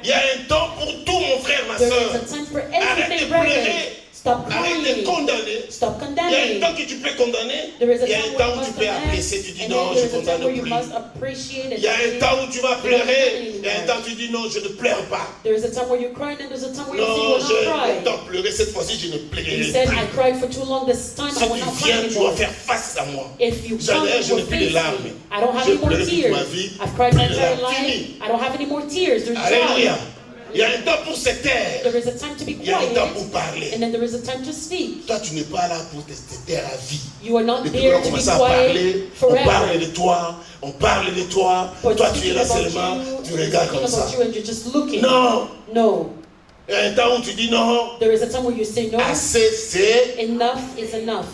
Il y a un temps pour tout, mon frère, ma There soeur. is a time for Arrête de everything, brethren. pleurer. Stop Arrête de crying. condamner. Stop Il y a un condemning. temps que tu peux condamner. There is a Il y a time un where temps you où tu must peux condemn, apprécier. Tu dis and non, then je there is a time condamne where you plus. must appreciate Il y a un it. temps où tu vas pleurer. Il y a un temps où tu dis non, je ne pleure pas. There is a time where you cry, and then there's a time where you say you Non, will j'ai not cry. longtemps pleuré. Cette fois-ci, je ne You pleurerai said, I plus. cried for too long this time, Si I will tu not cry viens, tu dois anymore. faire face à moi. If you come, Jamais je you n'ai will plus de face larmes. me. I don't have J'ai any more pleuré toute ma tears. vie. I've cried my Plus de entire larmes. life. Fini. I don't have any more tears. There's Alléluia. joy. Il y a un temps pour se taire. There is a time to be Il y a un temps quiet, pour parler. and then there is a time to speak. Toi, tu n'es pas là pour te taire à vie. You are not Depuis there qu'on a to be commencé à parler, quiet on parle forever. de toi, on parle de toi. But Toi, tu es speaking là about seulement, you, tu regardes speaking comme ça. about you, and you're just looking. Non. No. Il y a un temps où tu dis non, There is a time where you say no. assez c'est. Enough is enough.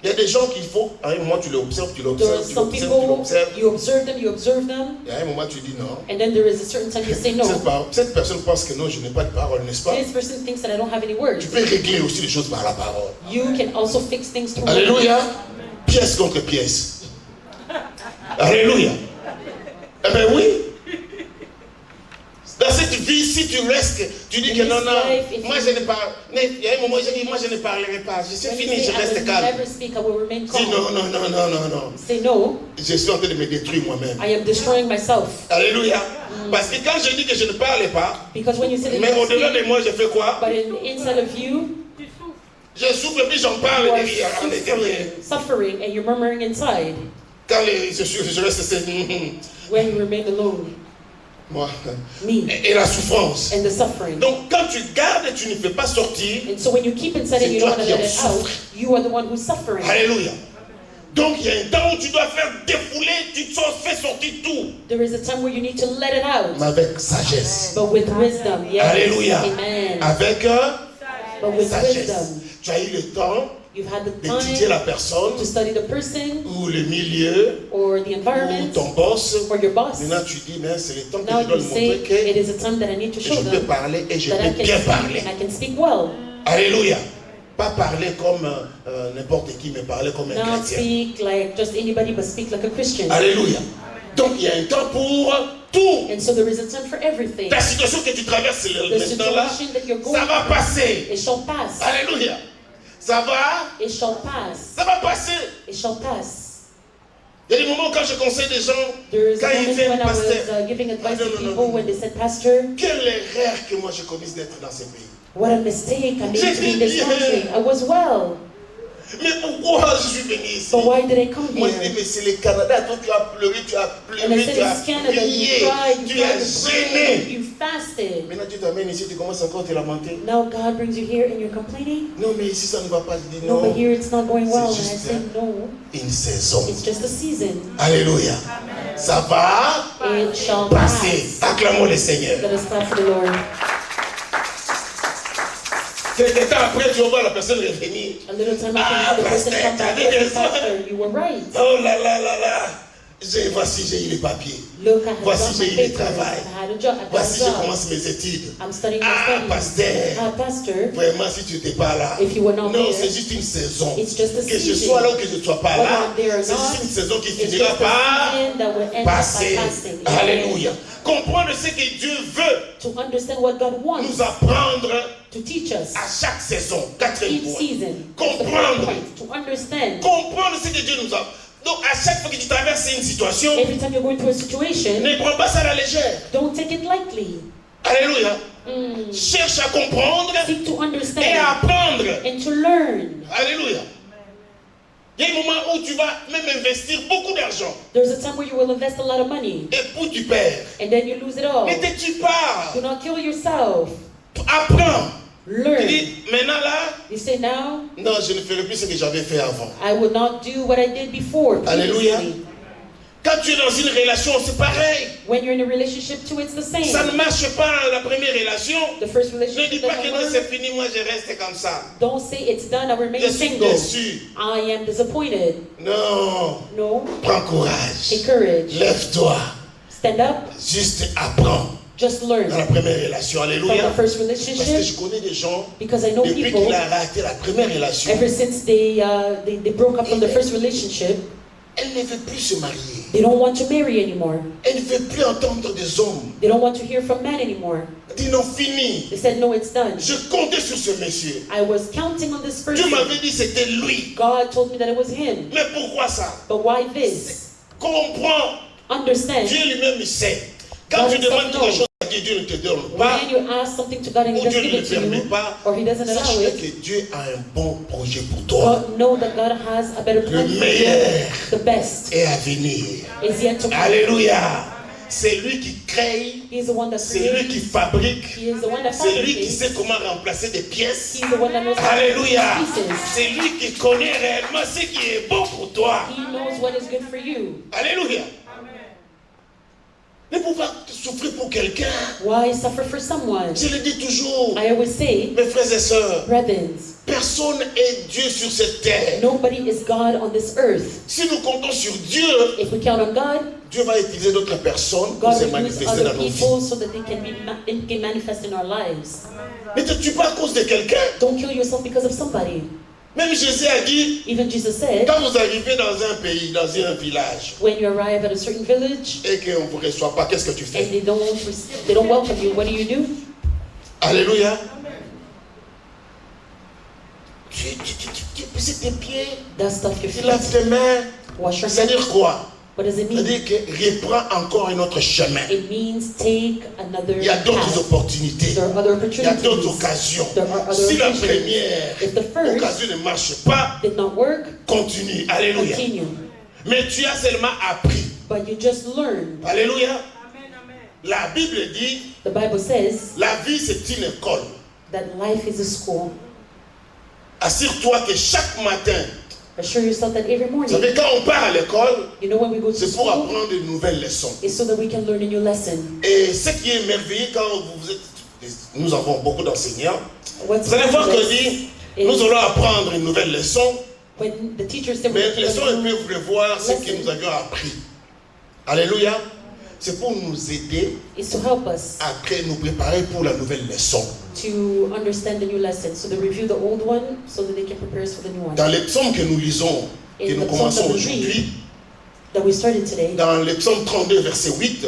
Il y a des gens qu'il faut, à un moment tu les observes, tu There are l'observes, tu some l'observes, tu people, l'observes. you observe them, Et à un moment tu dis non. and then there is a certain time you say no. Cette personne pense que non, je n'ai pas de parole, n'est-ce pas? This person thinks that I don't have any words. Tu peux régler aussi les choses par la parole. You can also fix things through Alléluia. Pièce contre pièce. Alléluia. Eh bien oui. Dans cette vie, si tu restes, tu dis que non, non, moi je ne parle. Il y a un moment où j'ai dit, moi je ne parlerai pas. Je suis When you fini, say, je I will reste calme. never speak, I will remain Dis calm. non, non, non, non, non, non. Say no, Je suis en train de me détruire moi-même. I am destroying myself. Alléluia. Parce que quand je dis que je ne parle pas, Because when you say that mais you don't au-delà de speak, moi, je fais quoi? but inside of you, Je souffre puis j'en parle you are derrière, en derrière. suffering, and you're murmuring inside Quand je reste, c'est when you remain alone. moi. Me Et la souffrance. and the suffering. Donc quand tu gardes et tu ne fais pas sortir, And so when you keep inside and you C'est don't toi want to qui let en it out, souffres. you are the one who's suffering. alléluia. Donc il y a un temps où tu dois faire défouler, tu fais sortir tout. There is a time where you need to let it out, Mais avec sagesse. but with wisdom. Yes. Alléluia. Amen. Avec But with sagesse. wisdom. Tu as eu le temps You've had the d'étudier la time personne to study the person ou le milieu or the ou environment ton boss. or your boss. Maintenant tu dis, mais c'est le temps que Now je dois you lui say montrer it is a time that I need to que show je peux them parler et je that I peux can bien speak parler. and I can speak well. Alléluia. Pas parler comme n'importe qui, mais parler comme un Not chrétien. speak like just anybody, but speak like a Christian. Alléluia. Donc il y a un temps pour tout. And so there is a time for everything. Ta situation que tu traverses The maintenant là, situation that you're going ça va through, passer. it shall pass. Alléluia. Ça va, It shall pass. ça va passer. It shall pass. Il y a des moments quand je conseille des gens, There is quand a ils moment viennent when I was pasteur, giving advice non, to non, non, people non. when they said, Pastor, quelle erreur que moi je commise d'être dans ce pays. what a mistake I made to be in this country. I was well, Mais pourquoi je suis venu ici? but why did I come Moi je dis, here? mais c'est le Canada, toi tu as pleuré, tu as And I pleuré, said, tu as it's Canada, you prié, cried, tu you as cried, you gêné. prayed, you fasted. Maintenant tu t'amènes ici, tu commences encore à te lamenter. Now God brings you here and you're complaining? Non, mais ici ça ne va pas. Je dis No, non, but here it's not going well. And I C'est juste said, no, une saison. it's just a season. Alléluia. Ça va It shall passer. pass. Acclamons le Seigneur. Let us clap for the Lord. Quelque temps après, tu vas voir la personne revenir. A little time Ah, after the person pasteur, come back, t'as dit yes, raison. Pastor, you were right. Oh là là là là. Voici, j'ai eu les papiers. Look, I have Voici, got my j'ai eu le papers. travail. I had a job. I got Voici, a je job. commence mes études. I'm studying my Ah, studies. pasteur. Pastor, Vraiment, si tu n'étais pas là. if you were not Non, there, c'est juste une saison. it's just a Que je season. sois là ou que je ne sois pas Whether là, I'm there or c'est not, juste une saison qui it's finira just a par season that will end passer. by passing. Alléluia. Comprendre ce que Dieu veut To understand what God wants nous apprendre to teach us à chaque saison. Quatrième each point. season. That's the Comprendre. point, to understand. Comprendre ce que Dieu nous a. Donc, à chaque fois que tu traverses une situation, Every time you're going through a situation, ne prends pas ça à la légère. don't take it lightly. Alléluia. Cherche à comprendre Seek to et understand à apprendre. and to learn. Alléluia. Il y a un moment où tu vas même investir beaucoup d'argent. There's a time where you will invest a lot of money Et puis tu perds. and then you lose it all. Mais tu pars. Do not kill yourself. Apprends. Tu Learn. dis, maintenant là, You say now, non, je ne ferai plus ce que j'avais fait avant. I will not do what I did before. Alléluia. Previously. Quand tu es dans une relation, c'est pareil. When you're in a relationship too, it's the same. Ça ne marche pas la première relation. The first Ne dis relationship pas que doesn't non, work. c'est fini, moi je reste comme ça. Don't say it's done, I remain Je suis single. déçu. I am disappointed. Non. No. Prends courage. Take courage. Lève-toi. Stand up. Juste apprends. Just learn Dans la première relation. from Alléluia. the first Parce que relationship. je connais des gens, Because I know depuis people, qu'il a raté la première relation, ever since they broke up from the first relationship, elle ne veut plus se marier. they don't want to marry anymore. Elle ne veut plus entendre des hommes. They don't want to hear from men anymore. Ils n'ont fini. They said, no, it's done. Je comptais sur ce monsieur. I was counting on this Dieu person. m'avait dit c'était lui. God told me that it was him. Mais pourquoi ça? But why this? Comprends. Understand. Dieu lui-même il sait. Quand God tu demandes himself quelque knows. chose à Dieu, Dieu ne te donne pas. When you ask something to God and He Ou doesn't Dieu give ne it le to permet you, pas. or He doesn't allow Sache it, que Dieu a un bon projet pour toi. God know that God has a better plan for meilleur. you. The best Et à venir. is yet to come. Alléluia. C'est lui qui crée. He's the one that C'est lui created. qui fabrique. He is the one that C'est lui qui fabricates. sait comment remplacer des pièces. He's the one that knows how to Alléluia. fix pieces. C'est lui qui connaît réellement ce qui est bon pour toi. He knows what is good for you. Alléluia. Ne pouvoir souffrir pour quelqu'un. Why suffer for someone? Je le dis toujours, I always say, mes frères et sœurs, brethren, personne n'est Dieu sur cette terre. nobody is God on this earth. Si nous comptons sur Dieu, If we count on God, Dieu va utiliser d'autres personnes pour God se will use manifester other dans nos vies. people so that they can manifest in our lives. Ne te tue pas à cause de quelqu'un. Don't kill yourself because of somebody. Même Jésus a dit, Even Jesus said, quand vous arrivez dans un pays, dans un village, when you arrive at a certain village et qu'on ne vous reçoit pas, qu'est-ce que tu and fais? they don't welcome you, what do? Alléluia. Tu pousses tes pieds, Dust off your tu laves feet, tes mains. wash your C'est-à-dire hands. quoi? What does it mean? C'est-à-dire que reprends encore un autre chemin. It means take another Il y a d'autres path. opportunités. There are other Il y a d'autres opportunities. occasions. There are other Si la occasions. première If the first occasion ne marche pas, did not work, continue. Alléluia. continue. Mais tu as seulement appris. But you just learn. Alléluia. La Bible dit, The Bible says la vie c'est une école. that life is a school. Assure-toi que chaque matin, Assure yourself that every vous morning, savez, quand on part à l'école, you know when we go to c'est pour school, apprendre de nouvelles leçons. it's so that we can learn a new lesson. Et ce qui est merveilleux quand vous êtes, nous avons beaucoup d'enseignants, What's vous allez voir que marvelous dit, nous allons apprendre une nouvelle leçon, when the teacher said mais we're leçon going ils to peuvent revoir ce que nous avions appris. Alléluia. C'est pour nous aider is to help us après nous préparer pour la nouvelle leçon. to understand the new lesson. So they review the old one so that they can prepare us for the new one. Dans les psaumes que nous lisons, que In nous the commençons psalm that we aujourd'hui, read, that we started today, dans les psaumes 32, verset 8,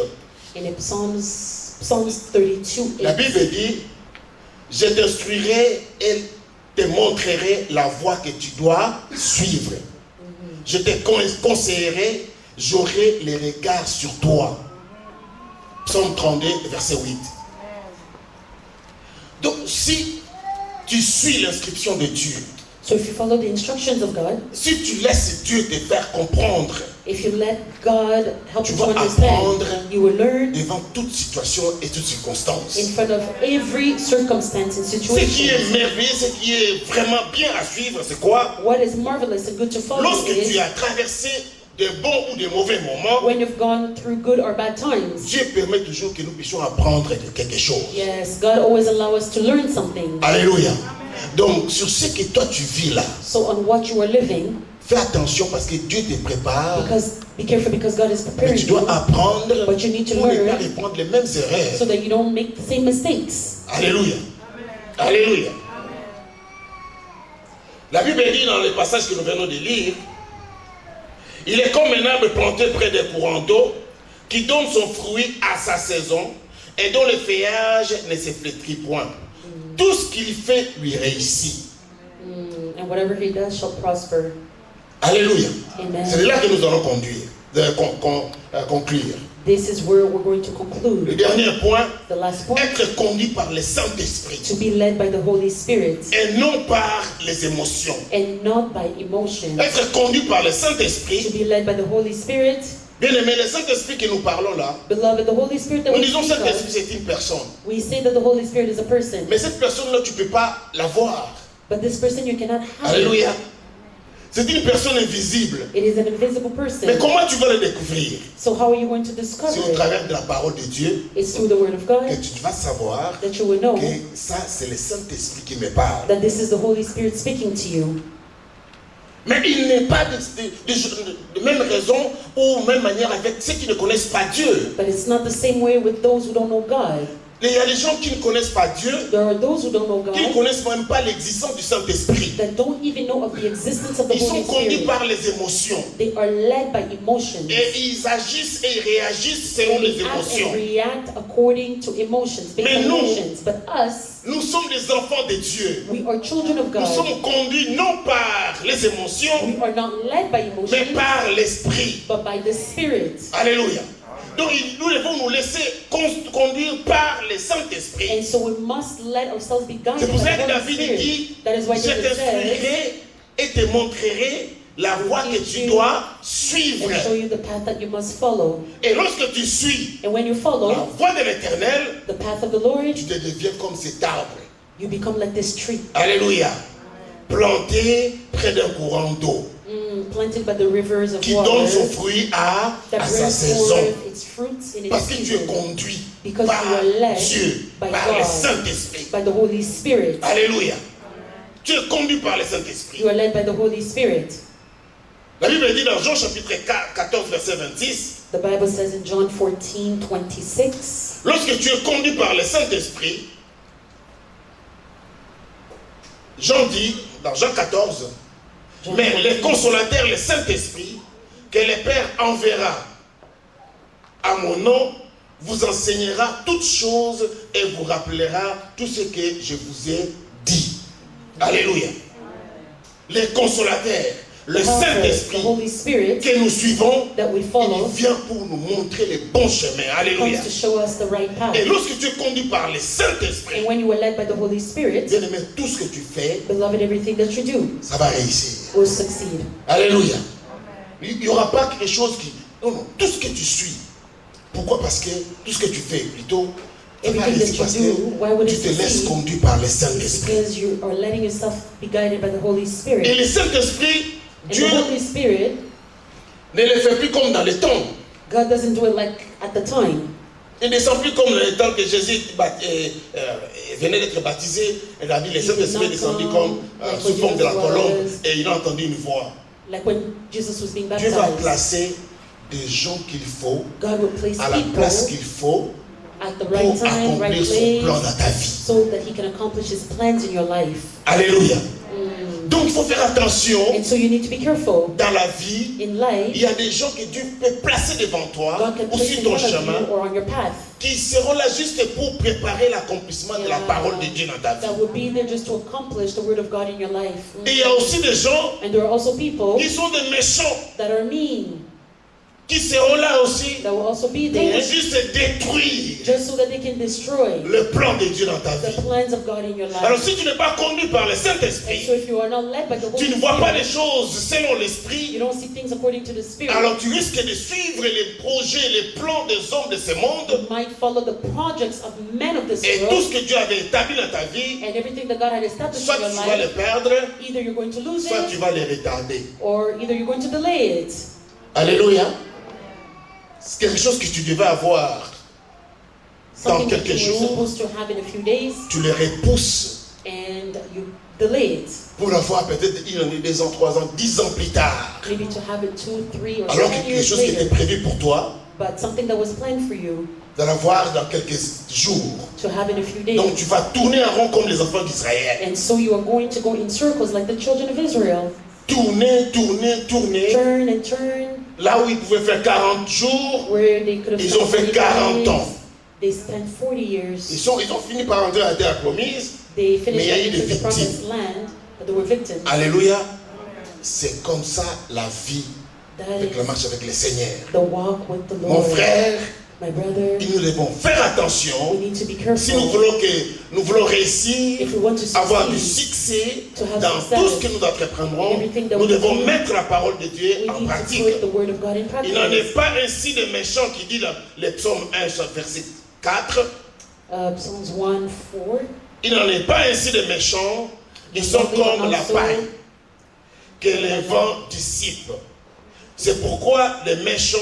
in Psalms 32, la 8, Bible dit, je t'instruirai et te montrerai la voie que tu dois suivre. Je te conseillerai, j'aurai les regards sur toi. Psaume 32, verset 8. Donc, si tu suis l'inscription de Dieu, so if you follow the instructions of God, si tu laisses Dieu te faire comprendre if you let God help Tu you to vas understand, apprendre you will learn devant toute situation et toute circonstance. in front of every circumstance and Ce qui situation. est merveilleux, ce qui est vraiment bien à suivre, c'est quoi? What is marvelous and good to follow Lorsque tu is as traversé de bons ou de mauvais moments, when you've gone through good or bad times. Dieu permet toujours que nous puissions apprendre de quelque chose. Yes, God always allows us to learn something. Alléluia. Donc, sur ce que toi tu vis là, So on what you are living, Fais attention parce que Dieu te prépare. Be careful because God is Mais preparing tu dois you, apprendre but you need to pour ne pas learn répandre les mêmes erreurs. so that you don't make the same mistakes. Alléluia. Alléluia. La Bible dit dans le passage que nous venons de lire, il est comme un arbre planté près des courants d'eau qui donne son fruit à sa saison et dont le feuillage ne se flétrit point. Tout ce qu'il fait lui réussit. And whatever he does shall prosper. Alléluia. Amen. C'est de là que nous allons conclure. This is where we're going to Le conclude. dernier point, The last point, être conduit par le Saint-Esprit to be led by the Holy Spirit et non par les émotions. and not by emotions. Être conduit par le To Saint-Esprit. be led by the Holy Spirit. Bien aimé, le Saint-Esprit que nous parlons là, Beloved, the Holy Spirit that nous we disons speak Saint-Esprit of, c'est une personne. we say that the Holy Spirit is a person. Mais cette personne-là, tu ne peux pas la voir. But this person you cannot have. Alléluia. C'est une personne invisible. It is an invisible Mais person. comment tu vas le découvrir? So how are you going to C'est discover au it? travers de la parole de Dieu It's through the Word of God que tu vas savoir that you will know que ça, c'est le Saint-Esprit qui me parle. that this is the Holy Spirit speaking to you. Mais il n'est pas de même raison ou même manière avec ceux qui ne connaissent pas Dieu. But it's not the same way with those who don't know God. Il y a des gens qui ne connaissent pas Dieu, There are those who don't know qui ne God connaissent même pas l'existence du Saint-Esprit. that don't even know of the existence of the Ils sont Holy conduits Spirit. par les émotions. They are led by emotions. Et ils agissent et réagissent selon And les they act émotions. and react according to emotions, based Mais on nous, emotions. But us, Nous sommes des enfants de Dieu. we are children of Nous God. sommes conduits non par les émotions, We are not led by mais emotions, par l'Esprit. but by the Spirit. Alléluia. Donc nous devons nous laisser conduire par le Saint-Esprit. And so we must let ourselves be guided C'est pour by ça the que Holy David Spirit. dit, That is why je David says, t'instruirai et te montrerai la voie que tu dois suivre. and show you the path that you must follow. Et lorsque tu suis And when you la follow voie de l'Éternel, the path of the Lord, tu te deviens comme cet arbre. you become like this tree, Alléluia. Planté près d'un courant d'eau planted by the rivers of qui donne son water, fruit à that sa brings saison. forth its fruits in Parce its que tu es season, conduit because par you are led Dieu, by par le God, Saint-Esprit. by the Holy Spirit. Alléluia. Tu es conduit par le Saint-Esprit. You are led by the Holy Spirit. La Bible dit dans Jean chapitre 14, verset 26, The Bible says in John 14:26, lorsque tu es conduit par le Saint-Esprit, Jean dit, dans Jean 14, mais le consolateur, le Saint-Esprit, que le Père enverra à mon nom, vous enseignera toutes choses et vous rappellera tout ce que je vous ai dit. Alléluia. Le consolateur, le the Saint-Esprit Holy Spirit que nous suivons, that we il follow vient pour nous montrer les bons chemins. Alléluia. comes to show us the right path. Et lorsque tu es conduit par le Saint-Esprit, And when you are led by the Holy Spirit, bien aimé, tout ce que tu fais, beloved, everything that you do ça va réussir. will succeed. Alléluia. Il n'y aura pas quelque chose qui... Non, non, tout ce que tu suis. Pourquoi? Parce que tout ce que tu fais, plutôt, ça va Everything réussir that parce you do, why would que it tu te laisses succeed? conduire par le It's Saint-Esprit. because you are letting yourself be guided by the Holy Et Spirit. le Saint-Esprit, And Dieu the Holy Spirit, ne le fait plus comme dans le temps. God doesn't do it like at the time. Il ne descend plus comme dans le temps que Jésus venait d'être baptisé. Et la Bible, le Saint-Esprit est descendu comme sous forme de la colombe et il a entendu une voix. Like when Jesus was being Dieu va baptized, placer des gens qu'il faut God will place à la place qu'il people faut at the pour right time, right accomplir son plan place, dans ta vie. so that He can accomplish His plans in your life. Alléluia. Donc il faut faire attention. And so you need to be careful. Dans la vie, In il life, y a des gens que Dieu peut placer devant toi God can ou place sur in ton front of chemin you or on your path qui seront là juste pour préparer l'accomplissement de la Yeah. parole de Dieu dans ta vie. that will be there just to accomplish the word of God in your life. Et il y a aussi des gens And there are also people qui sont des méchants that are mean, qui seront là aussi that will also be pour there juste détruire just so that they can destroy le plan de Dieu dans ta the vie. plans of God in your Alors life. si tu n'es pas conduit par le And so Saint-Esprit, if you are not led by the tu Holy ne vois pas les Spirit, choses selon you l'Esprit, don't see things according to the Spirit, alors tu risques de suivre les projets, les plans des hommes de ce monde you might follow the projects of men of this et tout world, ce que Dieu avait établi dans ta vie, and everything that God had established soit in your tu vas le life, perdre, either you're going to lose soit tu it, vas le retarder. or either you're going to delay it. Alléluia. C'est quelque chose que tu devais avoir dans Something that quelques you were jours, supposed to have in a few days, tu le repousses and you delay it. pour l'avoir peut-être 1 an, 2 ans, 3 ans, 10 ans plus tard. Maybe to have it 2, 3, or Alors 10 que quelque years chose qui était later. prévu pour toi, But something that was planned for you de l'avoir dans quelques jours. to have in a few days. Donc tu vas tourner en rond comme les enfants d'Israël. And so you are going to go in circles like the children of Israel. Tourner, tourner, tourner. Turn and turn. Là où ils pouvaient faire 40 jours, Where they could have ils spent ont fait 40 40 ans. They spent 40 years. Ils ont fini par entrer à la terre promise. They Mais il y a finished eu des into the promised victimes. land, but there were victims. Alléluia. C'est comme ça la vie That avec la is marche avec le Seigneur. the walk with the Mon Lord. frère, My brother, nous devons faire we attention. need to be Si nous careful. voulons réussir, If we want to avoir du succeed, succès to have dans success, tout ce que nous entreprendrons, everything that nous we devons do, mettre la parole de Dieu we en need to pratique. put the word of God in Il n'en est practice. pas ainsi de méchants qui dit dans les psaumes 1, verset 4. Psalms 1, 4. Il n'en est pas ainsi de méchants. Ils sont comme la paille que les vents dissipent. C'est pourquoi les méchants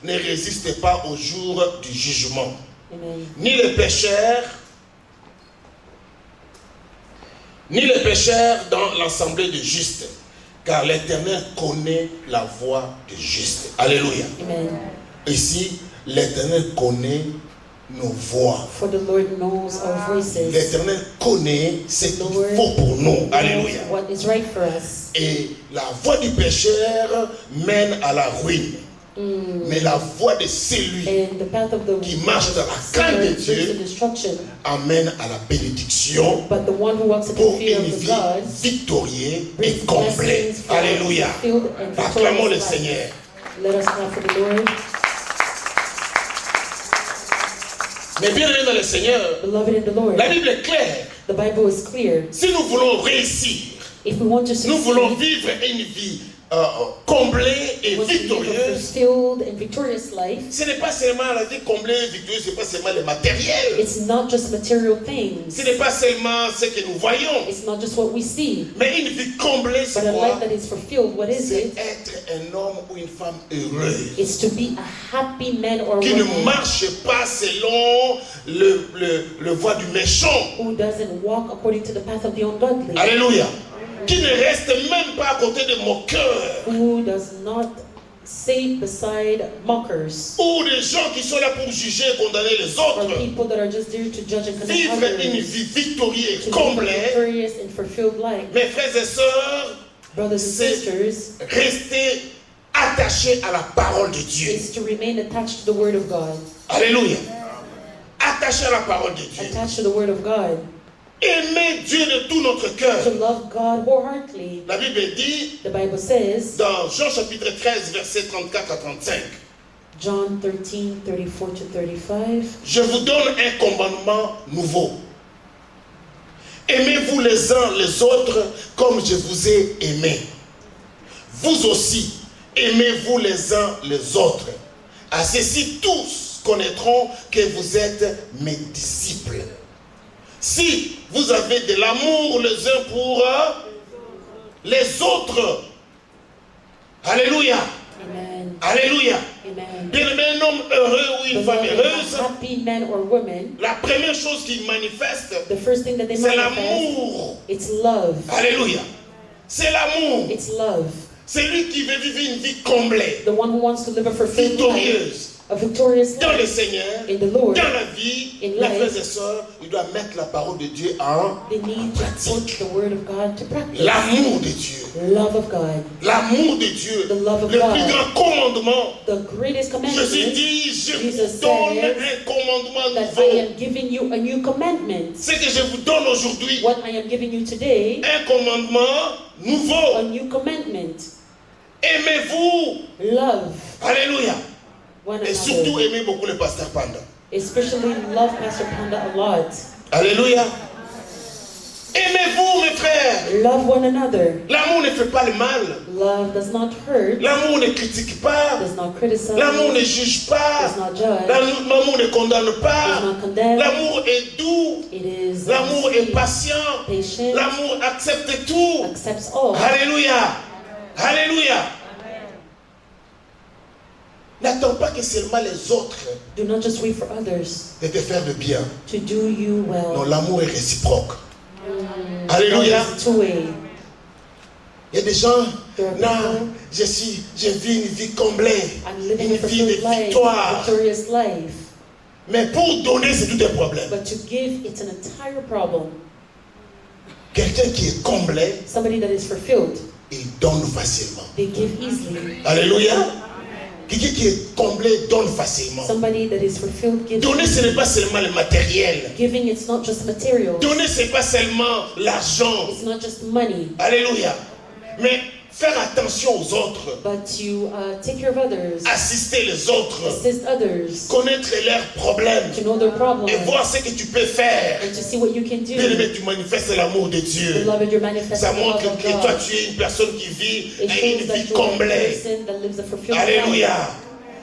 ne résistent pas au jour du jugement. Amen. Ni les pécheurs dans l'assemblée des justes, car l'Éternel connaît la voie des justes. Alléluia. Amen. Ici, l'Éternel connaît nos voix. For the Lord knows our voices. L'Éternel connaît ce qu'il faut pour nous. Alléluia. Knows what is right for us. Et la voie du pécheur mène à la ruine. Mais la voie de celui And the path of the qui marche dans la crainte de sinner Dieu brings to destruction. amène à la bénédiction But the one who walks in the pour fear une of the vie God victorieuse et brings complète. blessings for Alléluia. a fulfilled and Acclamons le victorious life. Seigneur. Let us clap for the Lord. Mais bien aimé dans le Seigneur, Beloved in the Lord, la Bible est claire. the Bible is clear. Si nous voulons réussir, If we want to nous voulons succeed, vivre une vie comblée et we want to live a victorieuse, fulfilled and victorious life, ce n'est pas seulement la vie comblée et victorieuse, ce n'est pas seulement le matériel. it's not just material things. Ce n'est pas seulement ce que nous voyons. It's not just what we see. Mais une vie comblée, But c'est a quoi? life that is fulfilled, what is C'est it? être un homme ou une femme heureuse. It's to be a happy man or Qui ne woman marche pas selon le voie du méchant. who doesn't walk according to the path of the ungodly, Alléluia. Qui ne reste même pas à côté de moqueurs. who does not sit beside mockers, Ou des gens qui sont là pour juger et condamner les or autres. people that are just there to judge and condemn Vivre une others, vie victorieuse et to live a complète. victorious and fulfilled life. Mes frères et sœurs, Brothers and c'est sisters, rester attachés à la parole de Dieu. is to remain attached to the Word of God. Alléluia. Attachés à la parole de Dieu. Attached to the Word of God. Aimer Dieu de tout notre cœur. To love God wholeheartedly. La Bible dit The Bible says, dans Jean chapitre 13, versets 34 à 35, John 13, 34 to 35, je vous donne un commandement nouveau. Aimez-vous les uns les autres comme je vous ai aimé. Vous aussi, aimez-vous les uns les autres. À ceci, tous connaîtront que vous êtes mes disciples. Si vous avez de l'amour les uns pour les autres. Alléluia. Amen. Alléluia. Amen. Bien-aimé, un homme heureux ou une femme Beloved, heureuse, a happy man or woman, la première chose qu'il manifeste, the first thing that they c'est manifest, l'amour. it's love. Alléluia. C'est l'amour. It's love. C'est lui qui veut vivre une vie comblée, The one who wants to live a fulfilled life, victorieuse, a victorious dans le life Seigneur, in the Lord. dans la vie. In Mes life. frères et sœurs, il doit mettre la parole de Dieu en They need to put the Word of God to practice. l'amour de Dieu. Love of God. L'amour de Dieu. The love of Le God. plus grand commandement. The greatest commandment Jésus dit, je vous Jesus donne says un commandement that I nouveau. am giving you a new commandment. Ce que je vous donne aujourd'hui, What I am giving you today, un commandement a nouveau. new commandment. Aimez-vous. Love Alléluia. one Et surtout, another. aimez beaucoup le pasteur Panda. Especially love Pastor Panda a lot. Alléluia. Aimez-vous, mes frères. Love one another. L'amour ne fait pas le mal. Love does not hurt, L'amour ne critique pas. does not criticize, L'amour ne does juge pas. not judge, L'amour ne condamne does pas. not condemn. L'amour est doux. It is L'amour est sweet, patient. patient, L'amour accepte tout. accepts all. Alléluia. Alléluia. N'attends pas que seulement les autres Do not just wait for others de te faire le bien. to do you Non, well. l'amour est réciproque. Alléluia. Love is two-way. Il y a des gens, There are non, people, je vis une vie comblée, I'm living une a vie de fulfilled life, victoire. victorious life. Mais pour donner, c'est tout un problème. But to give, it's an entire problem. Quelqu'un qui est comblé, Somebody that is fulfilled, il donne facilement. they give easily. Alléluia. Quelqu'un qui est comblé donne facilement. Somebody that is fulfilled gives. Donner, ce n'est pas seulement le matériel. Giving, it's not just material. Donner, ce n'est pas seulement l'argent. It's not just money. Alléluia. Mais faire attention aux autres. But you take care of others, Assister les autres. assist others, Connaître leurs problèmes. to know their problems, Et voir ce que tu peux faire. and to see what you can do. Bien-aimé, tu manifestes l'amour de Dieu. Beloved, you're manifesting Ça the montre love of que toi, God. tu es une personne qui vit It une shows that vie you're a comblée. person that lives a fulfilled life. Alléluia.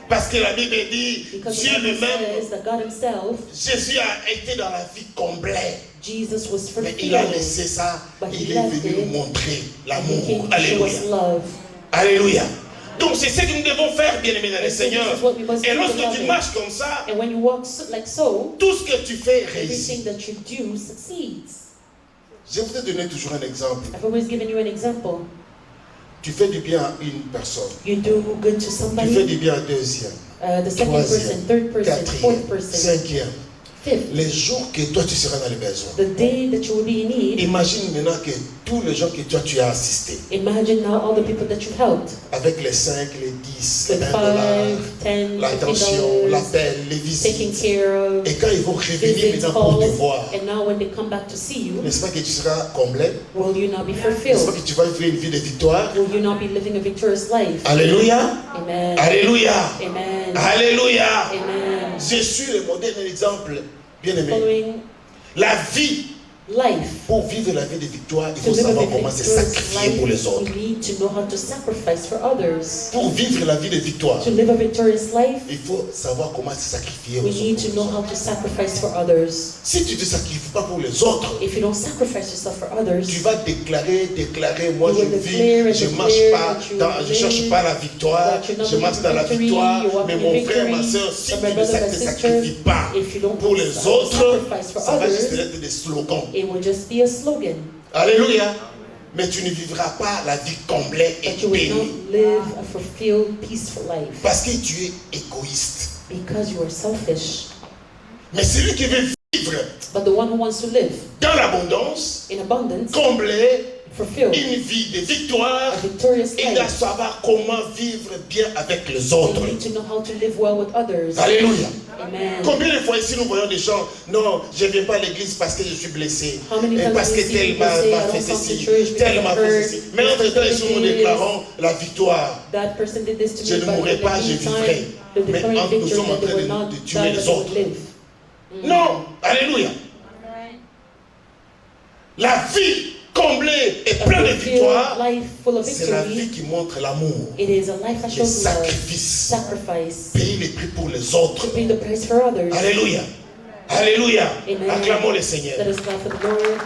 Parce que la Bible dit, Because Dieu the Bible lui-même, says that God himself, Jésus a été dans la vie complète. Jesus was Mais il a fulfilled. laissé ça, But il he est left venu it, nous montrer and he l'amour. came to show Alléluia. us love. Alléluia. Donc c'est ce que nous devons faire, bien-aimés dans le And so Seigneur. this is what we must Et do, lorsque tu beloved. marches comme ça, And when you walk like so, tout ce que tu fais réussit. everything that you do succeeds. Je vais te donner toujours un exemple. I've always given you an example. Tu fais du bien à une personne. You do good to Tu fais somebody, du bien à deuxième, the second person, troisième, third person, quatrième, fourth person, cinquième. fifth. Les jours que toi tu seras dans les besoins. The day that you will be in need, Imagine maintenant que tous les gens que toi tu as assistés, imagine now all the people that you've helped. avec les 5, les 10, les With 20 dollars, 5, 10, l'attention, $50, l'appel, les taking visites. care of, Et quand ils vont revenir visits, maintenant pour te calls, voir, and now when they come back to see you, n'est-ce pas que tu seras comblé? will you not be N'est-ce pas fulfilled? que tu vas vivre une vie de victoire? Will you not be living a victorious life? Alléluia! Amen. Alléluia! Amen. Alléluia! Amen. Je suis le modèle et l'exemple, bien aimé. Following La vie, life. pour vivre la vie de victoire, il To faut live a savoir comment se victorious sacrifier pour les life, autres. you need to know how to sacrifice for others. Pour vivre la vie de victoire, To live a victorious life, il faut savoir comment se sacrifier we aux need to know autres. how to sacrifice for others. Si tu ne te sacrifies pas pour les autres, If you don't sacrifice yourself for others, tu vas déclarer, moi You je will vis, declare and je declare marche pas, that you je cherche live, pas la victoire, that you're not je marche dans la victory, victoire, you're walking mais in mon frère, ma victory, soeur, si but tu my ne brother, my te sister, sacrifies pas if you don't pour les autres, sacrifice for ça va juste others, être des slogans. it will just be a slogan. Alléluia. Mais tu ne vivras pas la vie complète et But you will bénie not live a fulfilled, peaceful life parce que tu es égoïste. because you are selfish. Mais celui qui veut vivre But the one who wants to live dans l'abondance, in abundance, comblé, fulfilled, une vie de victoire, a victorious il doit life, savoir comment vivre bien avec les you autres. need to know how to live well with others. Alléluia. Amen. Combien de fois ici nous voyons des gens, non, je ne viens pas à l'église parce que je suis blessé. How many Et times parce do que you see tel people m'a say, m'a I fait don't come to ceci, church because tel I'm m'a fait hurt. ceci. Mais entre-temps, ici nous déclarons la victoire. That person did this to Je me, ne but in mourrai the pas, je meantime, vivrai. the Mais declaring nous victory sommes en that they train will not de die, tuer but les they will autres. live. Non, alléluia. La vie comblée et A pleine de fulfilled victoire, life full of c'est la victory. vie qui montre l'amour, It is a life that le shows love, sacrifice, sacrifice, payer les prix pour les autres. paying the price for others. Alléluia. Alléluia. Amen. Acclamons le Seigneur. Let us clap for the Lord.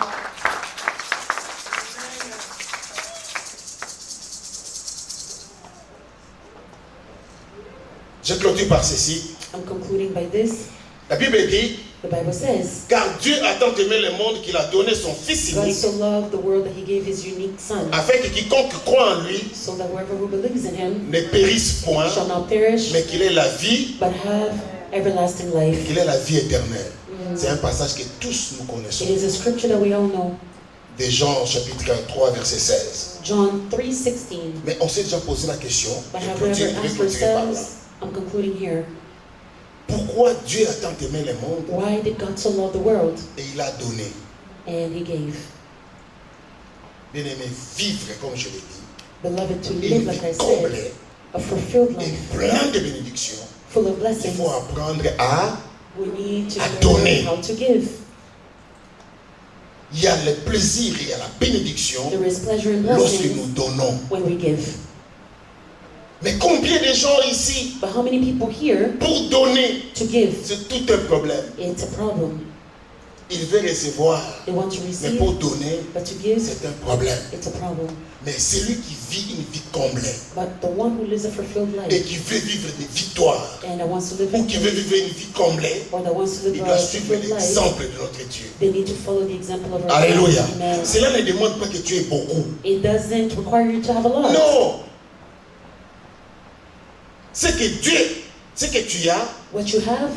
Je clôture par ceci. I'm concluding by this. La Bible dit, The Bible says, car Dieu a tant aimé le monde qu'il a donné son Fils God unique, so loved the world that he gave his unique Son, afin que quiconque croit en lui so that whoever who believes in him ne périsse point, shall not perish, mais qu'il ait la vie, but have everlasting life. qu'il ait la vie éternelle. C'est un passage que tous nous connaissons. It is a scripture that we all know. De Jean chapitre 3 verset 16. John 3:16. Mais on s'est déjà posé la question, But je have we clôture, ever je vais asked clôturer par là. ourselves, I'm concluding here, Pourquoi Dieu a tant aimé le monde why did God so love the world? et il a donné. And he gave. Bien aimé, vivre comme je l'ai dit, Beloved, to une live like I vie said, complète a fulfilled et life, plein de bénédictions. full of Il blessings. faut apprendre à. We need to à learn donner. how to give. Il y a le plaisir et il y a la bénédiction There is pleasure and lorsque blessings nous donnons. when we give. Mais combien de gens ici, But how many people here pour donner, to give? c'est tout un problème. It's a problem. il veut recevoir. They want to Mais receive, pour donner, but to give, c'est un problème. it's a problem. Mais celui qui vit une vie comblée But the one who lives a fulfilled et life qui veut vivre des victoires, and that wants to live ou qui veut vivre une vie comblée, or that wants to il live doit a suivre fulfilled life, l'exemple de notre Dieu. they need to follow the example of our Alléluia. God. Amen. Cela ne demande pas que tu aies beaucoup. It doesn't require you to have a lot. Non. Ce que tu as, What you have,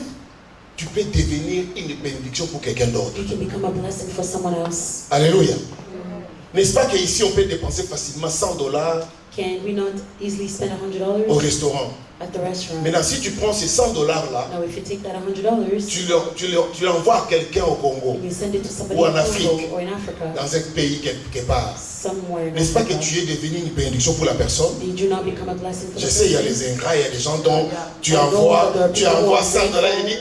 tu peux devenir une bénédiction pour quelqu'un d'autre. you can become a blessing for someone else. Alléluia. N'est-ce pas qu'ici on peut dépenser facilement $100 Can we not easily spend au $100 restaurant? at the restaurant? Maintenant, si tu prends ces $100 là, Now, if you take that $100, tu l'envoies à quelqu'un au Congo, you send it to somebody Ou in en Afrique. Congo or in Africa, dans un pays quelque part. somewhere in N'est-ce pas que Africa. tu es devenu une bénédiction pour la personne? Did you not become a blessing for Je the sais, il y a person? les ingrats, il y a des gens dont tu I know envoies that there are people who are $100 et grateful. dis,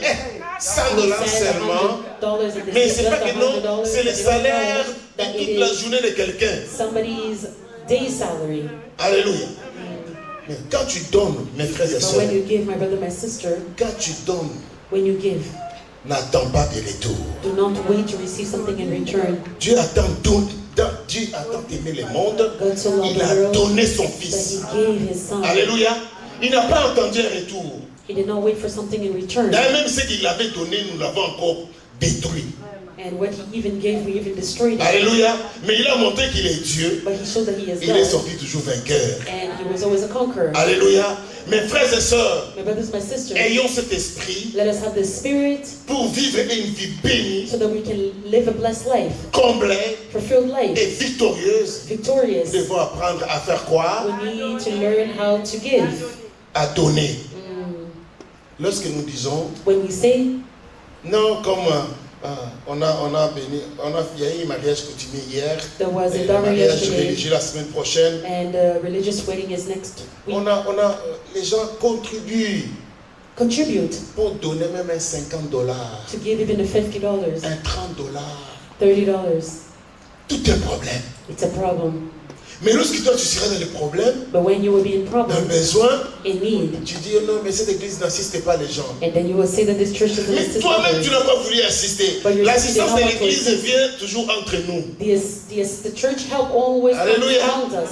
$100 Send seulement. $100 and they Mais say c'est pas just que non, $100, c'est le but they don't salaire know de that toute it la is journée de quelqu'un. somebody's day salary. Alléluia. Mais quand tu donnes, mes frères et But sœurs, when you give, my brother, my sister, quand tu donnes, when you give, n'attends pas de retour. do not wait to receive something in return. Dieu attend d'aimer le monde. God so loved Il the a world donné son that fils. He gave His Son. Alléluia. Il n'a pas entendu un retour. He did not wait for something in return. D'ailleurs, même ce qu'il avait donné, nous l'avons encore détruit. And what He even gave, we even destroyed it. Alléluia. Mais il a montré qu'il est Dieu. But He showed that He is Il est God. sorti toujours vainqueur. And He was always a conqueror. Alléluia. Mes frères et sœurs, My brothers, my sisters, ayons cet esprit let us have the spirit pour vivre une vie bénie, so that we can live a blessed life, comblée fulfilled et life, victorieuse. victorious. Nous devons apprendre à faire quoi? We need to learn how to give. À donner. Lorsque nous disons, When we say, non, comme il y a eu un mariage coutumier hier, there was et a le dowry mariage yesterday, religieux la semaine prochaine, and religious wedding is next week. les gens contribuent Contribute pour donner même un $50, to give even the $50, un $30. $30. Tout un problème. It's a problem. Mais lorsque toi tu seras dans le problème, But when you will be in dans le problem, besoin, in need, tu dis oh non, mais cette église n'assiste pas les gens. and then you will say that this church doesn't Mais assist toi-même tu others. n'as pas voulu assister. But you're L'assistance de saying, "Oh, l'église okay." vient toujours entre nous. The church help always Hallelujah. around us.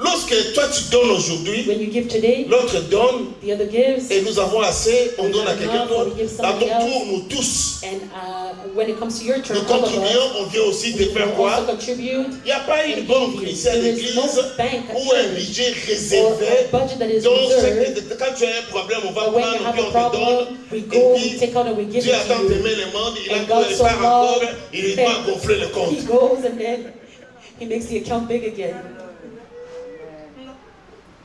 Lorsque toi tu donnes aujourd'hui, When you give today, l'autre donne the other gives, et nous avons assez, on We donne à have quelqu'un enough, d'autre. we give À ton somebody else. tour, nous tous, and when it comes to your turn, nous all of us, contribuons, on vient aussi te we faire will quoi? also contribute. Il n'y a pas une banque ici à There is l'église no bank at ou un church budget or réservé. a budget that is Donc, reserved. quand tu as un problème, on va But when prendre you et have puis a on te donne. problem, we Et go, we puis, take out and we give Dieu it attend to d'aimer you. le monde, il And God so part encore, loved, il doit gonfler le compte. He goes and then He makes the account big again.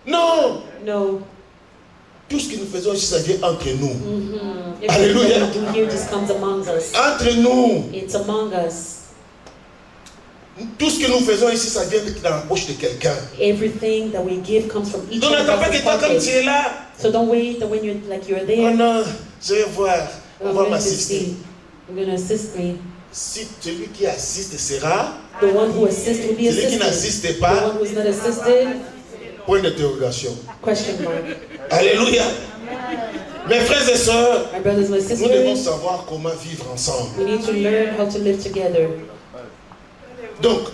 Non! No. Tout ce que nous faisons ici, ça vient entre nous. Everything Hallelujah. that we do here just comes among us. Entre nous. It's among us. Tout ce que nous faisons ici, ça vient dans la poche de quelqu'un. Everything that we give comes from each Donc one n'attends pas of que us. toi, comme tu es là, So don't wait that when you're oh there, non, je vais voir, on I'm va going to m'assister. see. I'm going to assist me. Si celui qui assiste sera, The one who assists will be celui qui assisted. n'assiste The pas, one who is not assisted, point d'interrogation. question mark. Alléluia. Mes frères et sœurs, My brothers, my nous devons sisters, savoir comment vivre ensemble. we need to learn how to live together. Donc,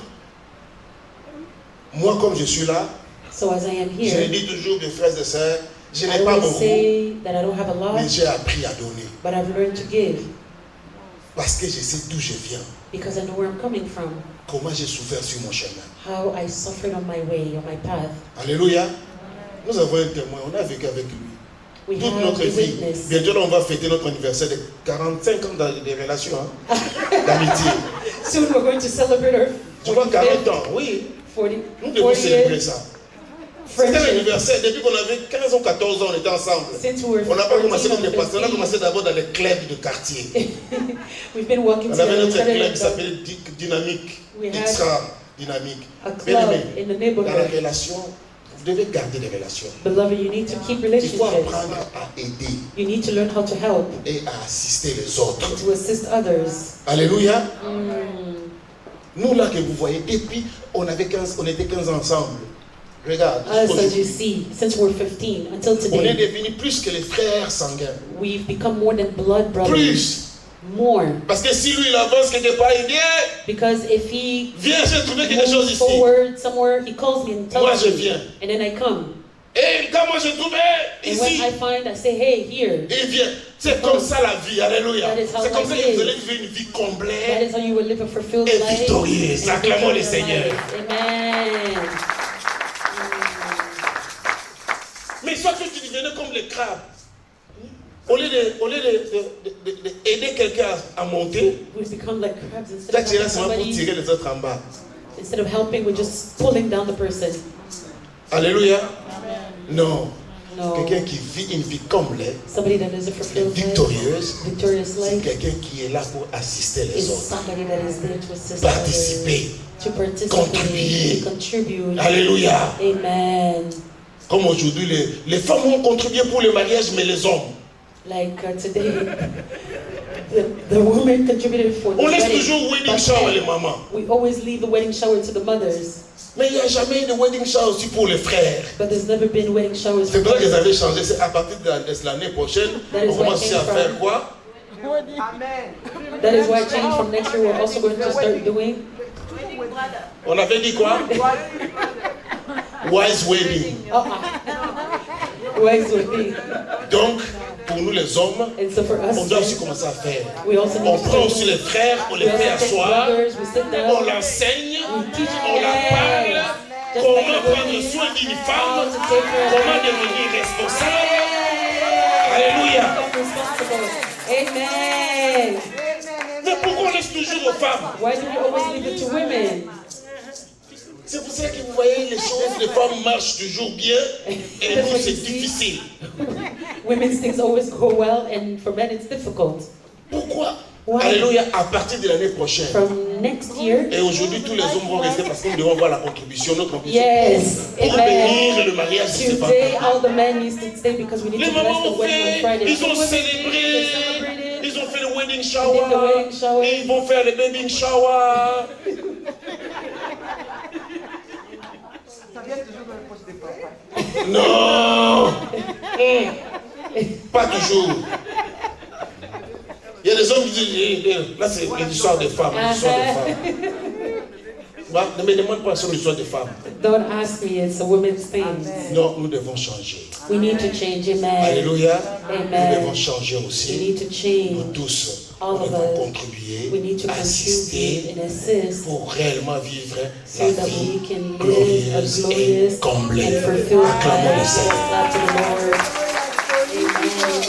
moi comme je suis là, So as I am je le here, dis toujours, mes frères et sœurs, je I n'ai pas always beaucoup, say that I don't have a lot, mais j'ai appris à donner. but I've learned to give Parce que je sais d'où je viens, because I know where I'm coming from, comment j'ai souffert sur mon chemin. how I suffered on my way, on my path. Alléluia. Nous avons un témoin, on a vécu avec lui. We Toute have notre a vie. witness. Bientôt, là, on va fêter notre anniversaire de 45 ans de relations, hein, d'amitié. Soon we're going to celebrate our Tu vois, 40 45th, ans, oui. 40, Nous devons célébrer 40th ça. C'était friendship. l'anniversaire. Depuis qu'on avait 15 ou 14 ans, on était ensemble. Since we were On n'a pas commencé 14 comme des or pasteurs, on a 15, commencé d'abord dans les clubs de quartier. we've been walking On avait together. We notre started club at qui the- s'appelait Dynamique. We had Extra Dynamique. a Bien club aimé, in the dans les neighborhood. relations, vous devez garder les relations. Beloved, you need to keep Il faut relationships. apprendre à aider You need to learn how to help et à assister les autres. and to assist others. Alléluia. Mm. Nous là que vous voyez, depuis on était 15 ans ensemble. Regarde, Us, as you aujourd'hui, see, since we're 15 until on est today, devenus plus que les frères sanguins. we've become more than blood brothers. Plus. more. Parce que si lui il avance quelque part, il dit hey, Because if he viens, j'ai trouvé quelque chose moves ici. forward somewhere, he calls me and Moi tells je me. viens. And then I come. Et quand moi je trouve And when ici, I find, I say, hey, here. et il vient. C'est comme ça la vie, alléluia. That is how C'est comme ça life que vous is. allez vivre une vie That complète is how you will live a fulfilled et life. victorieuse. and Acclamons le victorious Seigneur. life. Amen. Mais soit que tu devenais comme les crabes. Au lieu d'aider quelqu'un à monter, We become like crabs toi instead tu es là of seulement pour helping tirer somebody. les autres en bas. Instead of helping, we're just pulling down the person. Alléluia. Non. No. Quelqu'un qui vit une vie complète, Somebody that is a fulfilled life, victorieuse, victorious c'est life, quelqu'un qui est là pour assister les is autres. somebody that is there to assist Participer. others, to participate, Contribuer. to contribute. Alléluia. Amen. Comme aujourd'hui, les femmes ont contribué pour le mariage, mais les hommes. Like today, the women contributed for the On laisse wedding. toujours wedding but shower les mamans. we always leave the wedding shower to the mothers. Mais il n'y a jamais eu de wedding shower aussi pour les frères. But there's never been wedding showers C'est for pour ça qu'ils brothers. avaient changé. C'est à partir de l'année prochaine, That is on why commence it aussi à came faire from. quoi? That is why change from next year we're also going to start doing. On avait dit quoi? Wise wedding. Wise wedding. Donc, pour nous les hommes, And so for us, on doit aussi commencer à faire. we also need On to prend take- aussi les frères, on les we fait also take asseoir, brothers, we sit on down, l'enseigne, we teach on la parle, yes. Just comment like a prendre woman, soin d'une how femme, to take care of comment her. devenir responsable. Alléluia. Become responsible. Amen. Mais pourquoi on laisse toujours aux femmes? Why do we always leave it to women? C'est pour ça que vous voyez les choses, les femmes marchent toujours bien et nous c'est difficile. Women's things always go well, and for men it's difficult. Pourquoi? Why? Alléluia, à partir de l'année prochaine. From next year, Et aujourd'hui, tous les hommes vont rester parce que nous devons voir la contribution, notre contribution. yes, Pour amen. bénir le mariage de ces Today, femmes. all the men need to stay because we need Les to bless mamans the ont wedding on fait, Friday. ils ont The women célébré, they celebrated. ils ont fait le wedding They shower, did the wedding shower. et ils vont faire le baby shower. Non, pas toujours. Il y a des hommes qui disent, là c'est l'histoire des femmes, l'histoire des femmes. Bah, ne me demande pas sur l'histoire des femmes. Don't ask me, it's a women's thing. Non, nous devons changer. We need to change, amen. Alléluia. Amen. Nous devons changer We aussi. need to change. Nous tous, All nous of devons us. contribuer, We need to contribute assister and assist pour réellement vivre so la that vie we can live a glorieuse et glorious comblée. and fulfilled Acclamons le life. Seigneur. Clap to the Lord.